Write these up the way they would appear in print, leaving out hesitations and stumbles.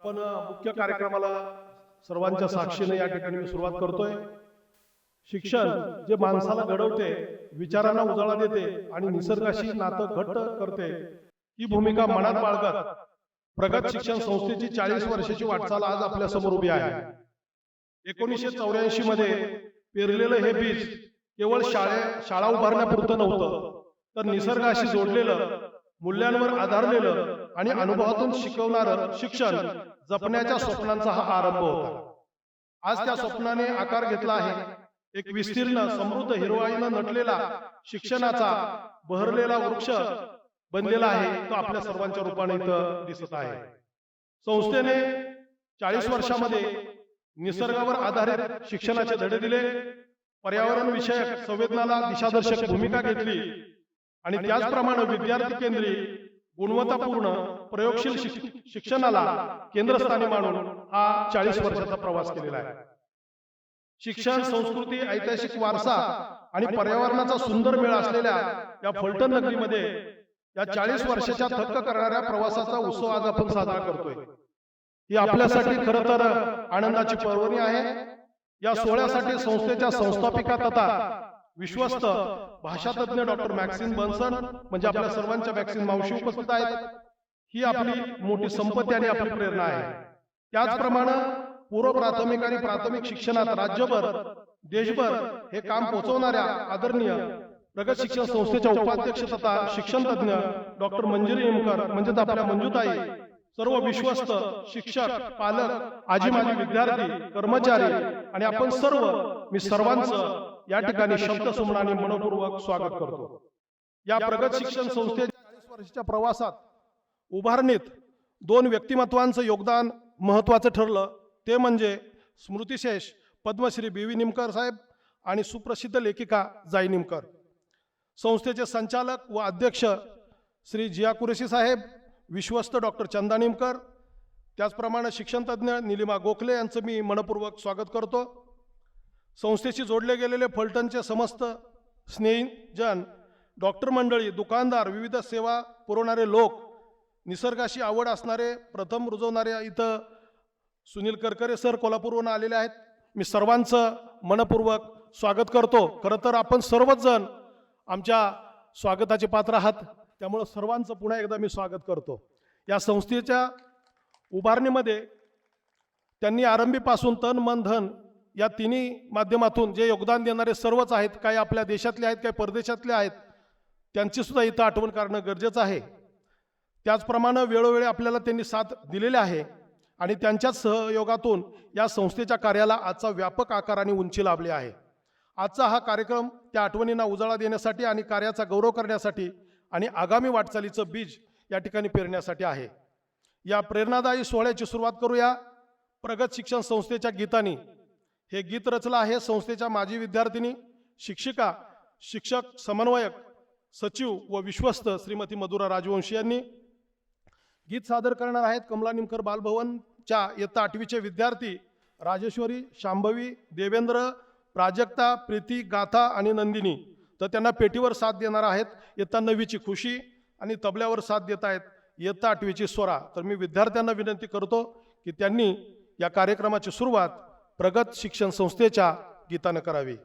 आपण मुख्य कार्यक्रमाला सर्वांच्या साक्षीने या ठिकाणी मी सुरुवात करतोय। शिक्षण जे माणसाला घडवते, विचारांना उजाळा देते आणि निसर्गाशी नातं घट्ट करते, ही भूमिका मनात बाळगत प्रगत शिक्षण संस्थेची 40 वर्षाची वाटचाल आज आपल्या समोर उभी आहे। 1984 मध्ये पेरलेलं हे बीज केवळ शाळा उभारण्यापुरतं नव्हतं, तर निसर्गाशी जोडलेलं, मूल्यांवर आधारलेलं आणि अनुभवातून शिकवणारं शिक्षण जपण्याच्या स्वप्नांचा हा आरंभ होता। आज त्या स्वप्नाने आकार घेतला आहे। एक विस्तीर्ण, समृद्ध, हिरवाईनं नटलेला, शिक्षणाचा बहरलेला वृक्ष बनलेला आहे, तो आपल्या सर्वांच्या रूपाने इथं दिसत आहे। संस्थेने 40 वर्षामध्ये निसर्गावर आधारित शिक्षणाचे धडे दिले, पर्यावरण विषयक संवेदनाला दिशादर्शक भूमिका घेतली आणि त्याचप्रमाणे विद्यार्थी केंद्री, गुणवत्तापूर्ण, प्रयोगशील शिक्षणाला केंद्रस्थानी मानून हा 40 वर्षाचा प्रवास केलेला आहे। शिक्षण, संस्कृती, ऐतिहासिक वारसा आणि पर्यावरणाचा सुंदर मेळ असलेल्या या फलटण नगरीमध्ये या 40 वर्षाच्या थक्क करणाऱ्या प्रवासाचा उत्सव आज आपण साजरा करतोय। ही आपल्यासाठी खरं तर आनंदाची पर्वणी आहे। या सोहळ्यासाठी संस्थेच्या संस्थापिका तथा विश्वस्त भाषातज्ञ डॉक्टर मॅक्सिम बन्सन म्हणजे आपल्या सर्वांच्या मॅक्सिम मावशी उपस्थित आहेत। ही आपली मोठी संपत्ती आणि आपली प्रेरणा आहे। त्याचप्रमाणे पूर्व प्राथमिक आणि प्राथमिक शिक्षणात राज्यभर, देशभर हे काम पोहोचवणाऱ्या आदरणीय प्रगत शिक्षण संस्थेच्या उपाध्यक्ष तथा शिक्षण तज्ञ डॉक्टर मंजिरी निमकर म्हणजेच आपल्या मंजुताई, सर्व विश्वस्त शिक्षक, पालक, आजी माजी विद्यार्थी, कर्मचारी आणि आपण सर्व, मी सर्वांचं या ठिकाणी शब्दसुमनाने मनपूर्वक स्वागत करतो। या प्रगत शिक्षण संस्थेच्या 40 वर्षाच्या प्रवासात उभारणीत 2 व्यक्तिमत्वांचं योगदान महत्वाचं ठरलं, ते म्हणजे स्मृतिशेष पद्मश्री बी.व्ही. निमकर साहेब आणि सुप्रसिद्ध लेखिका जाई निमकर। संस्थेचे संचालक व अध्यक्ष श्री जिया कुरेशी साहेब, विश्वस्त डॉक्टर चंदा निमकर, त्याचप्रमाणे शिक्षणतज्ञ निलिमा गोखले यांचं मी मनपूर्वक स्वागत करतो। संस्थेशी जोडले गेलेले फलटणचे समस्त स्नेहीजन, डॉक्टर मंडळी, दुकानदार, विविध सेवा पुरवणारे लोक, निसर्गाशी आवड असणारे, प्रथम रुजवणारे, इथं सुनील करकरे सर कोल्हापूरहून आलेले आहेत, मी सर्वांचं मनपूर्वक स्वागत करतो। खरं तर आपण सर्वच जण आमच्या स्वागताचे पात्र आहात, त्यामुळे सर्वांचं पुन्हा एकदा मी स्वागत करतो। या संस्थेच्या उभारणीमध्ये त्यांनी आरंभीपासून तन मन धन या तिन्ही माध्यमातून जे योगदान देणारे सर्वच आहेत, काही आपल्या देशातले आहेत, काही परदेशातले आहेत, त्यांची सुद्धा इथं आठवण करणं गरजेचं आहे। त्याचप्रमाणे वेळोवेळी आपल्याला त्यांनी साथ दिलेली आहे आणि त्यांच्याच सहयोगातून या संस्थेच्या कार्याला आजचा व्यापक आकार आणि उंची लाभली आहे। आजचा हा कार्यक्रम त्या आठवणींना उजाळा देण्यासाठी आणि कार्याचा गौरव करण्यासाठी आणि आगामी वाटचालीचं बीज या ठिकाणी पेरण्यासाठी आहे। या प्रेरणादायी सोहळ्याची सुरुवात करूया प्रगत शिक्षण संस्थेच्या गीतानी। हे गीत रचलं आहे संस्थेच्या माजी विद्यार्थिनी, शिक्षिका, शिक्षक, समन्वयक, सचिव व विश्वस्त श्रीमती मधुरा राजवंशी यांनी। गीत सादर करणार आहेत कमला निमकर बालभवनच्या इयत्ता 8वीचे विद्यार्थी राजेश्वरी, शांभवी, देवेंद्र, प्राजक्ता, प्रीती, गाथा आणि नंदिनी। तर त्यांना पेटीवर साथ देणार आहेत इयत्ता 9वीची खुशी आणि तबल्यावर साथ देत आहेत इयत्ता 8वीची स्वरा। तर मी विद्यार्थ्यांना विनंती करतो की त्यांनी या कार्यक्रमाची सुरुवात प्रगत शिक्षण संस्थेच्या गीतानं करावी।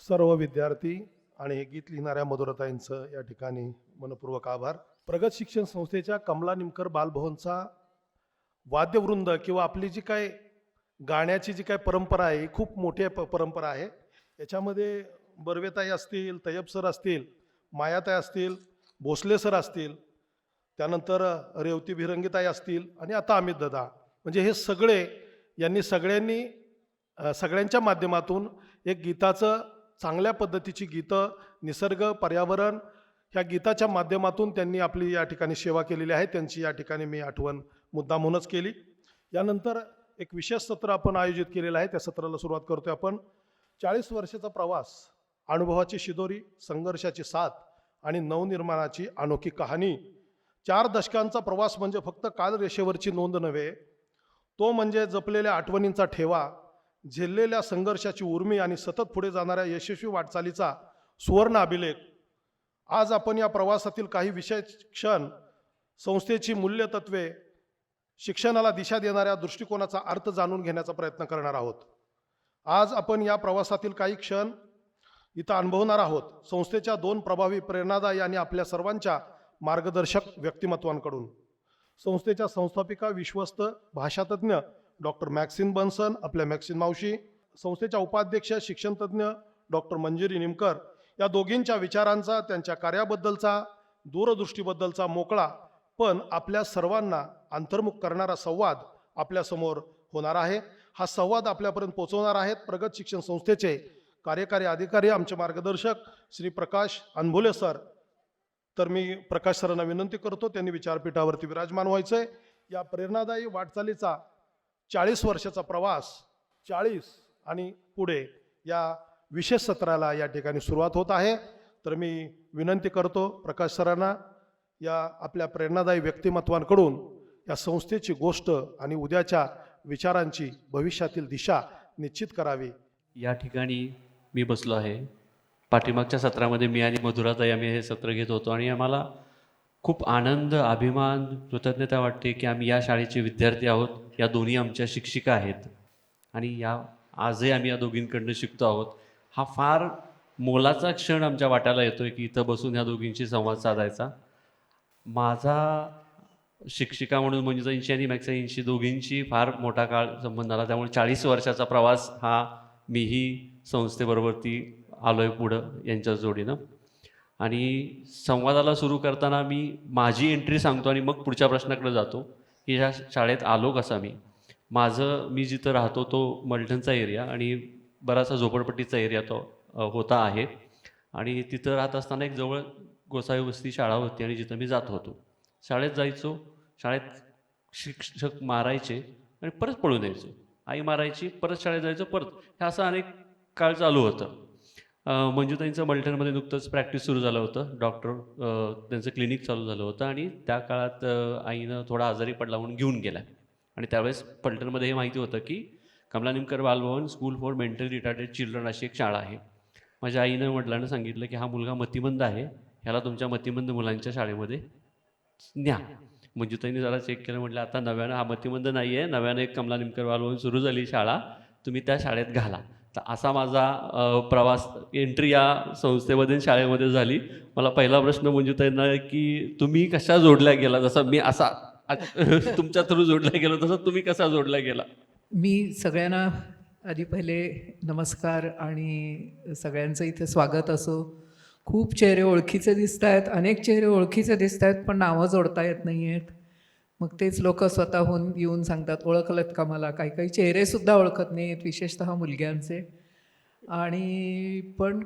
सर्व विद्यार्थी आणि हे गीत लिहिणाऱ्या मधुरताईंचं या ठिकाणी मनपूर्वक आभार. प्रगत शिक्षण संस्थेच्या कमला निमकर बालभवनचा वाद्यवृंद किंवा आपली जी काय गाण्याची जी काय परंपरा आहे ही खूप मोठी परंपरा आहे. याच्यामध्ये बर्वेताई असतील, तय्यब सर असतील, मायाताई असतील, भोसले सर असतील, त्यानंतर रेवती भिरंगीताई असतील आणि आता अमित दादा, म्हणजे हे सगळे यांनी सगळ्यांच्या माध्यमातून एक गीताचं चांगल्या पद्धतीची गीतं, निसर्ग, पर्यावरण ह्या गीताच्या माध्यमातून त्यांनी आपली या ठिकाणी सेवा केलेली आहे. त्यांची या ठिकाणी मी आठवण मुद्दामूनच केली. यानंतर एक विशेष सत्र आपण आयोजित केलेलं आहे. त्या सत्राला सुरुवात करतोय आपण. 40 वर्षाचा प्रवास, अनुभवाची शिदोरी, संघर्षाची साथ आणि नवनिर्माणाची अनोखी कहाणी. 4 दशकांचा प्रवास म्हणजे फक्त कालरेषेवरची नोंद नव्हे, तो म्हणजे जपलेल्या आठवणींचा ठेवा, झेललेल्या संघर्षाची उर्मी आणि सतत पुढे जाणाऱ्या यशस्वी वाटचालीचा सुवर्ण अभिलेख. आज आपण या प्रवासातील काही विशेष क्षण, संस्थेची मूल्यतत्वे, शिक्षणाला दिशा देणाऱ्या दृष्टिकोनाचा अर्थ जाणून घेण्याचा प्रयत्न करणार आहोत. आज आपण या प्रवासातील काही क्षण इथं अनुभवणार आहोत, संस्थेच्या 2 प्रभावी, प्रेरणादायी आणि आपल्या सर्वांच्या मार्गदर्शक व्यक्तिमत्वांकडून. संस्थेच्या संस्थापिका, विश्वस्त, भाषातज्ञ डॉक्टर मॅक्सिन बनसन, आपल्या मॅक्सिन मावशी, संस्थेच्या उपाध्यक्ष, शिक्षणतज्ञ डॉक्टर मंजिरी निमकर, या दोघींच्या विचारांचा, त्यांच्या कार्याबद्दलचा, दूरदृष्टीबद्दलचा मोकळा पण आपल्या सर्वांना अंतर्मुख करणारा संवाद आपल्यासमोर होणार आहे. हा संवाद आपल्यापर्यंत पोहोचवणार आहेत प्रगत शिक्षण संस्थेचे कार्यकारी अधिकारी, आमचे मार्गदर्शक श्री प्रकाश अनभुले सर. तर मी प्रकाश सरांना विनंती करतो, त्यांनी विचारपीठावरती विराजमान व्हायचंय. या प्रेरणादायी वाटचालीचा 40 वर्षाचा प्रवास, 40 आणि पुढे या विशेष सत्राला या ठिकाणी सुरुवात होत आहे. तर मी विनंती करतो प्रकाश सरांना या आपल्या प्रेरणादायी व्यक्तिमत्वांकडून या संस्थेची गोष्ट आणि उद्याच्या विचारांची भविष्यातील दिशा निश्चित करावी. या ठिकाणी मी बसलो आहे. पाठीमागच्या सत्रामध्ये मी आणि मधुराताई आम्ही हे सत्र घेत होतो आणि आम्हाला खूप आनंद, अभिमान, कृतज्ञता वाटते की आम्ही या शाळेचे विद्यार्थी आहोत. या दोन्ही आमच्या शिक्षिका आहेत आणि आजही आम्ही या दोघींकडनं शिकतो आहोत. हा फार मोलाचा क्षण आमच्या वाट्याला येतोय की इथं बसून ह्या दोघींशी संवाद साधायचा. माझा शिक्षिका म्हणून मंजुताईंशी आणि मॅक्साईंशी दोघींशी फार मोठा काळ संबंध आला. त्यामुळे 40 वर्षाचा प्रवास हा मीही संस्थेबरोबरती आलो आहे पुढं यांच्या जोडीनं. आणि संवादाला सुरू करताना मी माझी एंट्री सांगतो आणि मग पुढच्या प्रश्नाकडे जातो की ह्या शाळेत आलो कसा मी जिथं राहतो तो मलठणचा एरिया आणि बराचसा झोपडपट्टीचा एरिया तो होता आहे. आणि तिथं राहत असताना एक जवळ गोसावी वस्ती शाळा होती आणि जिथं मी जात होतो. शाळेत जायचो, शाळेत शिक्षक मारायचे आणि परत पळून यायचो. आई मारायची, परत शाळेत जायचो, परत. हे असं अनेक काळ चालू होतं. मंजुताईंचं मलठणमध्ये नुकतंच प्रॅक्टिस सुरू झालं होतं. त्यांचं क्लिनिक चालू झालं होतं आणि त्या काळात आईनं थोडा आजारी पडला म्हणून घेऊन गेला. आणि त्यावेळेस पलटणमध्ये हे माहिती होतं की Kamala Nimkar Balbhavan school for mentally retarded children अशी एक शाळा आहे. माझ्या आईनं वडिलांना सांगितलं की हा मुलगा मतिमंद आहे, ह्याला तुमच्या मतिमंद मुलांच्या शाळेमध्ये न्या. मंजुताईंनी जरा चेक केलं, म्हटलं आता नव्यानं हा मतिमंद नाही आहे, नव्यानं एक कमला निमकर बालभवन सुरू झाली शाळा, तुम्ही त्या शाळेत घाला. तर असा माझा प्रवास, एंट्री या संस्थेमध्ये शाळेमध्ये झाली. मला पहिला प्रश्न मंजुताईंना की तुम्ही कशा जोडल्या गेला, जसं मी असा तुमच्या थ्रू जोडला गेलो तसं तुम्ही कसा जोडला गेला? मी सगळ्यांना आधी पहिले नमस्कार आणि सगळ्यांचं इथे स्वागत असो. खूप चेहरे ओळखीचे दिसत आहेत, अनेक चेहरे ओळखीचे दिसत आहेत पण नावं जोडता येत नाही आहेत. मग तेच लोक स्वतःहून येऊन सांगतात ओळखलत का मला. काही काही चेहरेसुद्धा ओळखत नाही आहेत, विशेषतः मुलग्यांचे. आणि पण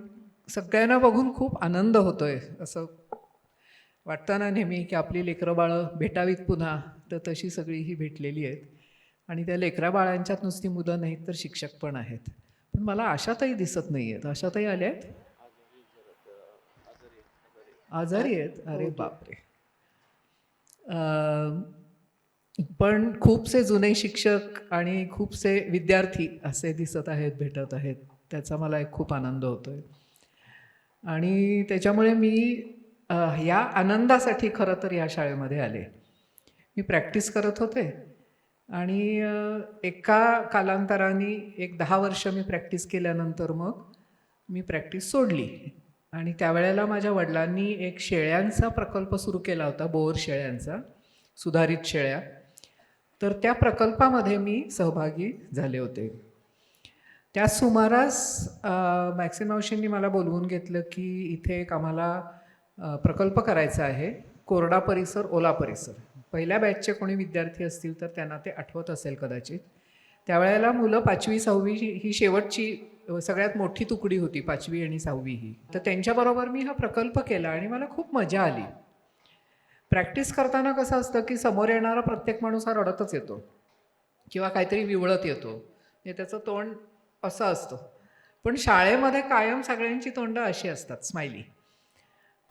सगळ्यांना बघून खूप आनंद होतो आहे. असं वाटतं ना नेहमी की आपली लेकरं बाळं भेटावीत पुन्हा, तर तशी सगळी ही भेटलेली आहेत. आणि त्या लेकरा बाळांच्यात नुसती मुलं नाहीत तर शिक्षक पण आहेत. पण मला आशाताई दिसत नाही आहेत. आशाताई आल्या आहेत? आजारी आहेत? अरे बापरे. पण खूपसे जुने शिक्षक आणि खूपसे विद्यार्थी असे दिसत आहेत, भेटत आहेत. त्याचा मला एक खूप आनंद होतो आहे. आणि त्याच्यामुळे मी या आनंदासाठी खरं तर या शाळेमध्ये आले. मी प्रॅक्टिस करत होते आणि एका कालांतराने 10 वर्ष मी प्रॅक्टिस केल्यानंतर मग मी प्रॅक्टिस सोडली आणि त्यावेळेला माझ्या वडिलांनी एक शेळ्यांचा प्रकल्प सुरू केला होता, बोर शेळ्यांचा, सुधारित शेळ्या. तर त्या प्रकल्पामध्ये मी सहभागी झाले होते. त्या सुमारास मॅक्सिन मावशींनी मला बोलवून घेतलं की इथे एक आम्हाला प्रकल्प करायचा आहे, कोरडा परिसर, ओला परिसर. पहिल्या बॅचचे कोणी विद्यार्थी असतील तर त्यांना ते आठवत असेल कदाचित. त्यावेळेला मुलं 5वी 6वी ही शेवटची सगळ्यात मोठी तुकडी होती, 5वी आणि 6वी ही. तर त्यांच्याबरोबर मी हा प्रकल्प केला आणि मला खूप मजा आली. प्रॅक्टिस करताना कसं असतं की समोर येणारा प्रत्येक माणूस हा रडतच येतो किंवा काहीतरी विवळत येतो, म्हणजे त्याचं तोंड असं असतं. पण शाळेमध्ये कायम सगळ्यांची तोंडं अशी असतात, स्माइली.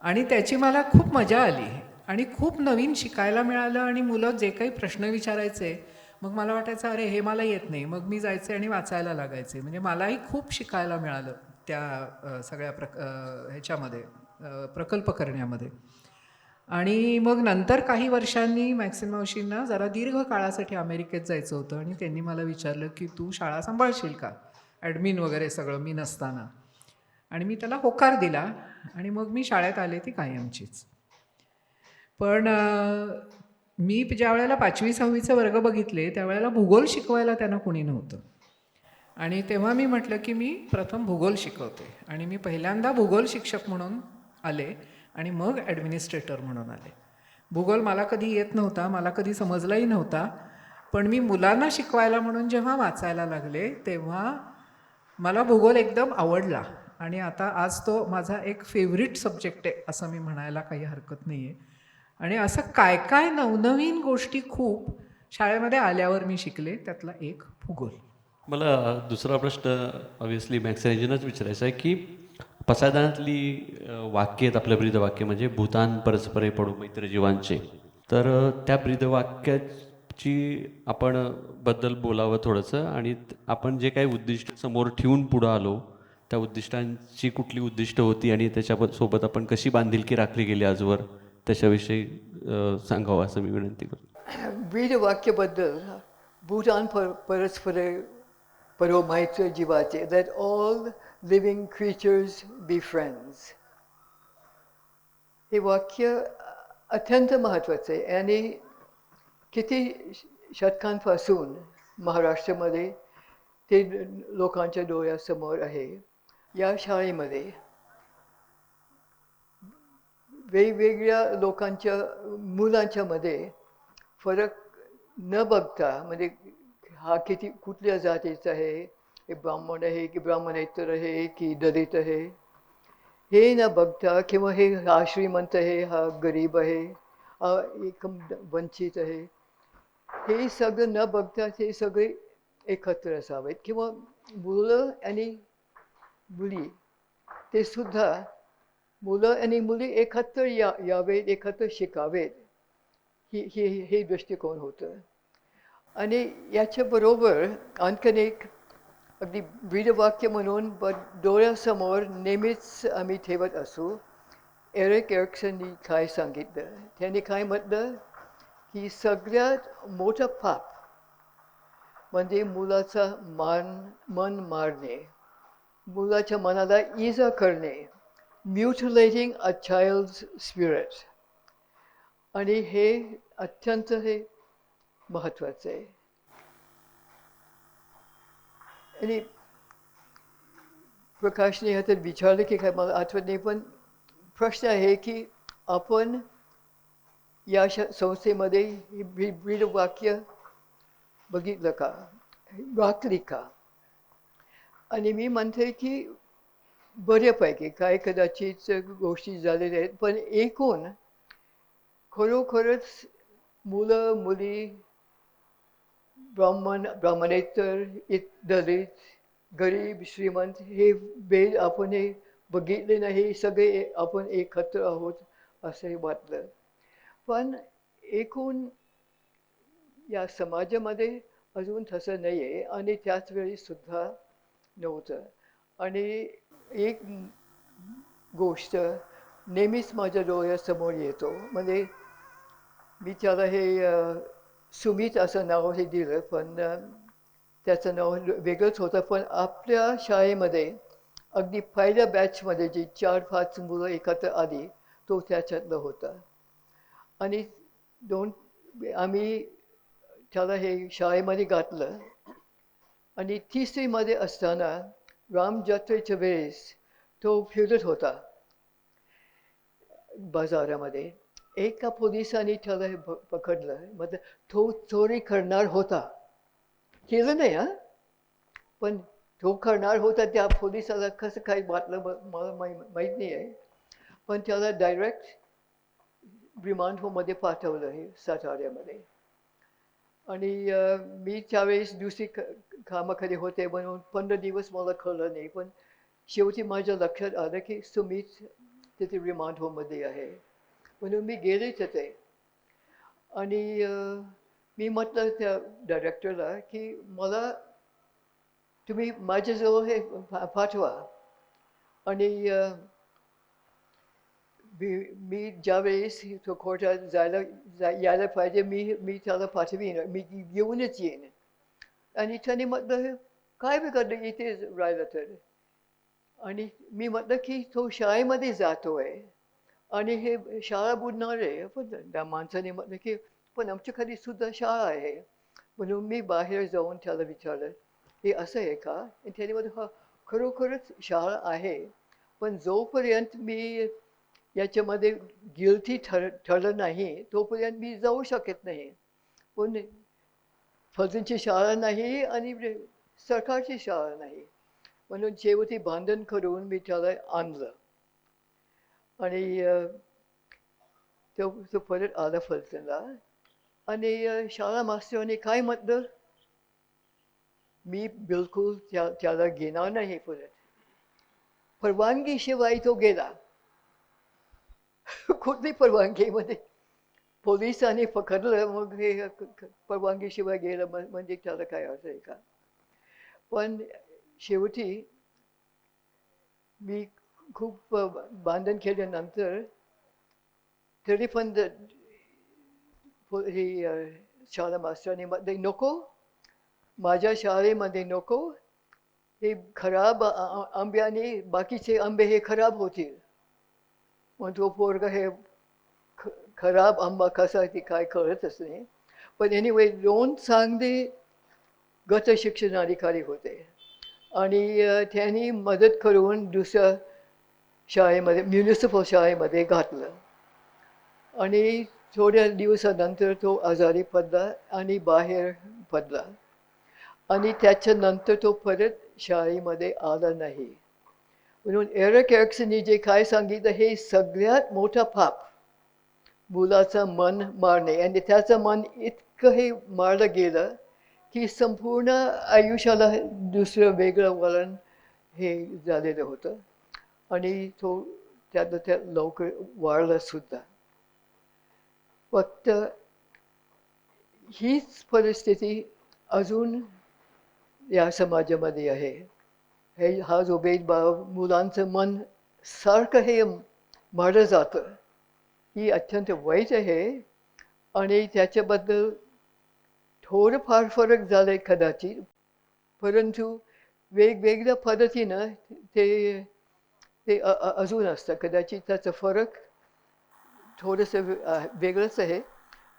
आणि त्याची मला खूप मजा आली आणि खूप नवीन शिकायला मिळालं. आणि मुलं जे काही प्रश्न विचारायचे, मग मला वाटायचं अरे हे मला येत नाही, मग मी जायचे आणि वाचायला लागायचे. म्हणजे मलाही खूप शिकायला मिळालं त्या सगळ्या ह्याच्यामध्ये, प्रकल्प करण्यामध्ये. आणि मग नंतर काही वर्षांनी मॅक्सिन मावशींना जरा दीर्घ काळासाठी अमेरिकेत जायचं होतं आणि त्यांनी मला विचारलं की तू शाळा सांभाळशील का, ॲडमिन वगैरे सगळं मी नसताना. आणि मी त्याला होकार दिला आणि मग मी शाळेत आले ती कायमचीच. पण मी ज्या वेळेला 5वी 6वीचे वर्ग बघितले त्यावेळेला भूगोल शिकवायला त्यांना कोणी नव्हतं. आणि तेव्हा मी म्हटलं की मी प्रथम भूगोल शिकवते. आणि मी पहिल्यांदा भूगोल शिक्षक म्हणून आले आणि मग ॲडमिनिस्ट्रेटर म्हणून आले. भूगोल मला कधी येत नव्हता, मला कधी समजलाही नव्हता. पण मी मुलांना शिकवायला म्हणून जेव्हा वाचायला लागले तेव्हा मला भूगोल एकदम आवडला. आणि आता आज तो माझा एक फेवरिट सब्जेक्ट आहे असं मी म्हणायला काही हरकत नाही आहे. आणि असं काय काय नवनवीन गोष्टी खूप शाळेमध्ये आल्यावर मी शिकले, त्यातला एक भूगोल. मला दुसरा प्रश्न ऑब्व्हियसली मॅक्सरेंजनच विचारायचा आहे की पसायदानातली वाक्य आहेत आपल्या ब्रीदवाक्य, म्हणजे भूतान परस्परे पडू मैत्र जीवांचे. तर त्या ब्रीदवाक्याची आपण बद्दल बोलावं थोडंसं. आणि आपण जे काही उद्दिष्ट समोर ठेवून पुढं आलो, त्या उद्दिष्टांची कुठली उद्दिष्ट होती आणि त्याच्यासोबत आपण कशी बांधिलकी राखली गेली आजवर, त्याच्याविषयी सांगावं असं मी विनंती करतो. ब्रीदवाक्याबद्दल भूतान परस्परे परो मैत्र जीवाचे, that all living creatures be friends. हे वाक्य अत्यंत महत्त्वाचं आहे आणि किती शतकांपासून महाराष्ट्रामध्ये ते लोकांच्या डोळ्यासमोर आहे. या शाळेमध्ये वेगवेगळ्या लोकांच्या मुलांच्या मध्ये फरक न बघता, म्हणजे हा किती कुठल्या जातीचा आहे, हे ब्राह्मण आहे की ब्राह्मणेतर आहे की दलित आहे, हे न बघता, किंवा हा श्रीमंत आहे, हा गरीब आहे, हा एकदम वंचित आहे, हे सगळं न बघता ते सगळे एकत्र असावेत. किंवा मुलं आणि मुली ते सुद्धा, मुलं आणि मुली एकत्र यावेत, एकत्र शिकावेत, हे दृष्टिकोन होतं. आणि याच्याबरोबर आणखीन एक अगदी ब्रीदवाक्य म्हणून डोळ्यासमोर नेहमीच आम्ही ठेवत असू. एरिक एरिक्सननी काय सांगितलं, त्यांनी काय म्हटलं की सगळ्यात मोठं पाप म्हणजे मुलाचा मन मारणे, मुलाच्या मनाला इजा करणे, म्युटिलेटिंग अ चाइल्ड्स स्पिरिट. आणि हे अत्यंत महत्त्वाचं आहे. आणि प्रकाशने आता विचारलं की काय मला आठवत नाही, पण प्रश्न आहे की आपण या संस्थेमध्ये ही ब्रीदवाक्य बघितलं का, वाचली का? आणि मी म्हणते की बऱ्यापैकी काय कदाचित गोष्टी झालेल्या आहेत, पण एकूण खरोखरच मुलं मुली, ब्राह्मणेतर दलित, गरीब श्रीमंत, हे भेद आपण हे बघितले नाही, सगळे आपण एकत्र आहोत असं वाटलं. पण एकूण या समाजामध्ये अजून तसं नाही आहे आणि त्याच वेळी सुद्धा नव्हतं. आणि एक गोष्ट नेहमीच माझ्या डोळ्यासमोर येतो, म्हणजे मी त्याला हे सुमित असं नाव हे दिलं, पण त्याचं नाव वेगळंच होतं. पण आपल्या शाळेमध्ये अगदी पहिल्या बॅचमध्ये जी 4-5 मुलं एकत्र आली तो त्याच्यातलं होता. आणि आम्ही त्याला हे शाळेमध्ये घातलं. आणि 3रीमध्ये असताना रामजत्रेच्या वेळेस तो फिरत होता बाजारामध्ये. एका पोलिसांनी त्याला पकडलं. मग तो चोरी करणार होता, केलं नाही हा, पण तो करणार होता. त्या पोलिसाला कसं काय वाटलं मला माहीत नाही आहे, पण त्याला डायरेक्ट रिमांड होममध्ये पाठवलं हे साताऱ्यामध्ये. आणि मी त्यावेळेस दुसरी कामाकडे होते म्हणून 15 दिवस मला कळलं नाही. पण शेवटी माझ्या लक्षात आलं की सुमित तिथे रिमांड होममध्ये आहे, म्हणून मी गेले तिथे. आणि मी म्हटलं त्या डायरेक्टरला की मला तुम्ही माझ्याजवळ हे पाठवा. आणि मी ज्यावेळेस तो कोर्टात यायला पाहिजे मी त्याला पाठवीन, मी घेऊनच येईन. आणि त्याने म्हटलं काय बिघडलं इथे राहिलं तर. आणि मी म्हटलं की तो शाळेमध्ये जातोय आणि हे शाळा बुडणार आहे. पण त्या माणसाने म्हटलं की पण आमच्याकडे सुद्धा शाळा आहे. म्हणून मी बाहेर जाऊन त्याला विचारलं हे असं आहे का. आणि त्याने म्हटलं खरोखरच शाळा आहे, पण जोपर्यंत मी याच्यामध्ये गिल्टी ठरलं नाही तोपर्यंत मी जाऊ शकत नाही. पण फौजींची शाळा नाही आणि सरकारची शाळा नाही. म्हणून शेवटी भांडण करून मी त्याला आणलं. आणि तो परत आला फलटणला. आणि शाळा मास्तरांनी काय म्हटलं, मी बिलकुल त्याला घेणार नाही परत. परवानगीशिवाय तो गेला. कुठली परवानगीमध्ये पोलिसांनी पकडलं, मग हे परवानगीशिवाय गेलं म्हणजे त्याला काय अर्थ आहे का. पण शेवटी मी खूप भांडण केल्यानंतर तरी पण ही शाळा मास्तरांनी मध्ये नको, माझ्या शाळेमध्ये नको, हे खराब आंब्याने बाकीचे आंबे हे खराब होतील. मग तो पोरगा हे खराब आंबा कसा ती काय कळतच नाही. पण एनिवे 2 चांगले गट शिक्षणाधिकारी होते आणि त्यांनी मदत करून दुसऱ्या शाळेमध्ये म्युनिसिपल शाळेमध्ये घातलं. आणि थोड्या दिवसानंतर तो आजारी पडला आणि बाहेर पडला. आणि त्याच्यानंतर तो परत शाळेमध्ये आला नाही. म्हणून एरिक एरिक्सनने जे काय सांगितलं हे सगळ्यात मोठा पाप, मुलाचं मन मारणे. आणि त्याचं मन इतकं हे मारलं गेलं की संपूर्ण आयुष्याला दुसरं वेगळं वळण हे झालेलं होतं. आणि तो त्यात लवकर वाढला सुद्धा. फक्त हीच परिस्थिती अजून या समाजामध्ये आहे. हा जो भेदभाव, मुलांचं मन सारखं हे मारलं जातं, ही अत्यंत वाईट आहे. आणि त्याच्याबद्दल थोडंफार फरक झालाय कदाचित, परंतु वेगवेगळ्या पद्धतीनं ते अजून असतं. कदाचित त्याचा फरक थोडंसं वेगळंच आहे.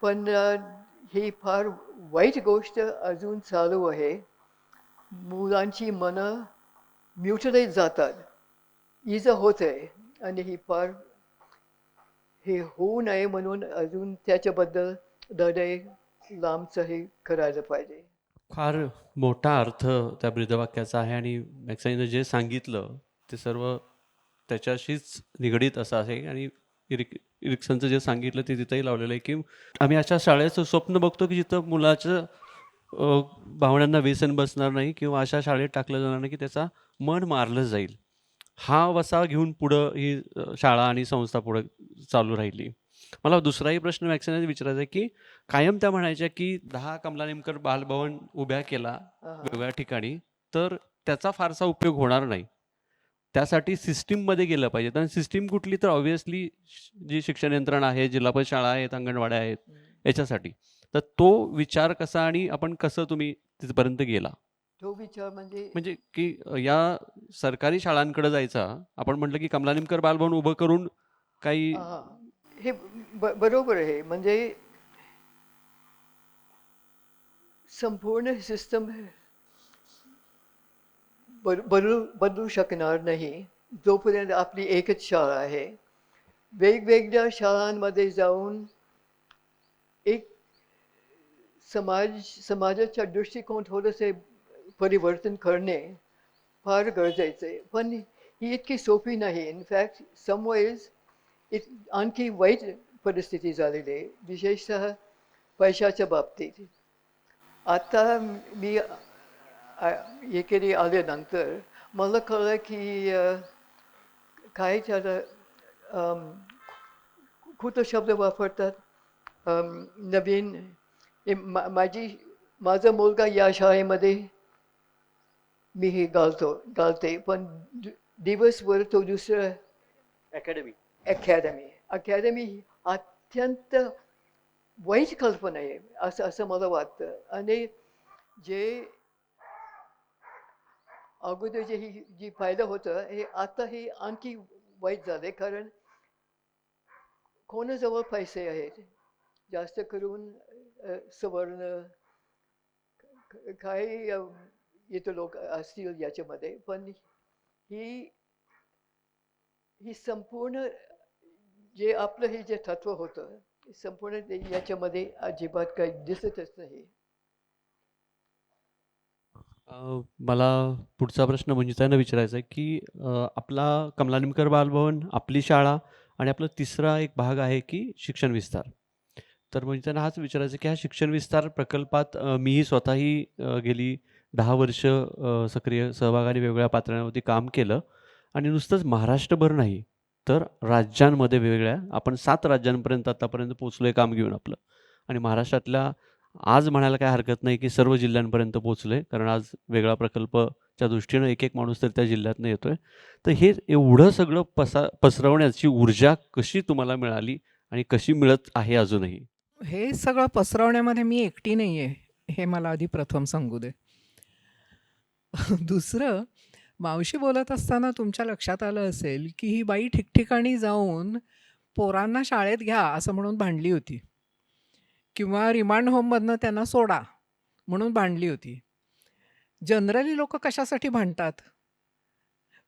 पण ही फार वाईट गोष्ट अजून चालू आहे. मुलांची मनं म्युटिलेट जातात, इजा होते. आणि ही फार हे होऊ नये म्हणून अजून त्याच्याबद्दल लढाई लांबचं हे करायला पाहिजे. फार मोठा अर्थ त्या ब्रीदवाक्याचा आहे आणि मॅक्साईनं जे सांगितलं ते सर्व त्याच्याशीच निगडीत असं आहे. आणि इरिक्सनचं जे सांगितलं ते तिथंही लावलेलं आहे की आम्ही अशा शाळेचं स्वप्न बघतो की जिथं मुलाचं भावनांना व्यसन बसणार नाही किंवा अशा शाळेत टाकलं जाणार नाही की त्याचा मन मारलं जाईल. हा वसा घेऊन पुढं ही शाळा आणि संस्था पुढं चालू राहिली. मला दुसराही प्रश्न मॅक्सिमम विचारायचा आहे की कायम त्या म्हणायच्या की 10 कमला नेमकर बालभवन उभ्या केला वेगवेगळ्या ठिकाणी तर त्याचा फारसा उपयोग होणार नाही. त्यासाठी सिस्टीममध्ये गेलं पाहिजे. आणि सिस्टीम कुठली तर ऑब्व्हियसली जी शिक्षण यंत्रणा आहे, जिल्हा परिषद शाळा आहेत, अंगणवाड्या आहेत याच्यासाठी. तर तो विचार कसा आणि आपण कसं तुम्ही तिथपर्यंत गेला? तो विचार म्हणजे म्हणजे की या सरकारी शाळांकडे जायचा, आपण म्हटलं की कमलानेमकर बालभवन उभं करून काही हां, हे बरोबर आहे. म्हणजे संपूर्ण सिस्टम बदलू शकणार नाही जोपर्यंत आपली एकच शाळा आहे. वेगवेगळ्या शाळांमध्ये जाऊन एक समाजाचा दृष्टिकोन थोडेसे परिवर्तन करणे फार गरजेचं आहे. पण ही इतकी सोपी नाही. इनफॅक्ट सम वेज आणखी वाईट परिस्थिती झालेली आहे, विशेषतः पैशाच्या बाबतीत. आता मी इकडे आल्यानंतर मला कळलं की काय त्याला अम, कुठं शब्द वापरतात. नवीन माझा मुलगा या शाळेमध्ये मी हे घालते, पण दिवसभर तो दुसरं अकॅडमी अत्यंत वाईट कल्पना आहे असं मला वाटतं. आणि जे अगोदर जी फायदा होतं हे आता हे आणखी वाईट झाले, कारण कोणाजवळ पैसे आहेत जास्त करून सवर्ण काही इतर लोक असतील याच्यामध्ये. पण ही ही संपूर्ण जे आपलं हे जे तत्व होतं संपूर्ण याच्यामध्ये अजिबात काही दिसतच नाही. मला पुढचा प्रश्न मंजुताईंना विचारायचा आहे की आपला कमलानेमकर बालभवन, आपली शाळा आणि आपला तिसरा एक भाग आहे की शिक्षण विस्तार. तर मंजुताईंना हाच विचारायचं की ह्या शिक्षण विस्तार प्रकल्पात मीही स्वतःही गेली 10 वर्ष सक्रिय सहभागाने वेगवेगळ्या पातळ्यांवरती काम केलं आणि नुसतंच महाराष्ट्रभर नाही, तर राज्यांमध्ये वेगवेगळ्या आपण 7 राज्यांपर्यंत आतापर्यंत पोहोचलोय काम घेऊन आपलं. आणि महाराष्ट्रातल्या आज म्हणायला काही हरकत नाही की सर्व जिल्ह्यांपर्यंत पोहोचलोय, कारण आज वेगळा प्रकल्पच्या दृष्टीनं एक माणूस तर त्या जिल्ह्यातनं येतोय. तर हे एवढं सगळं पसरवण्याची ऊर्जा कशी तुम्हाला मिळाली आणि कशी मिळत आहे अजूनही? हे सगळं पसरवण्यामध्ये मी एकटी नाही आहे, हे मला आधी प्रथम सांगू दे. दुसरं, मावशी बोलत असताना तुमच्या लक्षात आलं असेल की ही बाई ठिकठिकाणी जाऊन पोरांना शाळेत घ्या असं म्हणून भांडली होती, किंवा रिमांड होममधनं त्यांना सोडा म्हणून भांडली होती. जनरली लोक कशासाठी भांडतात?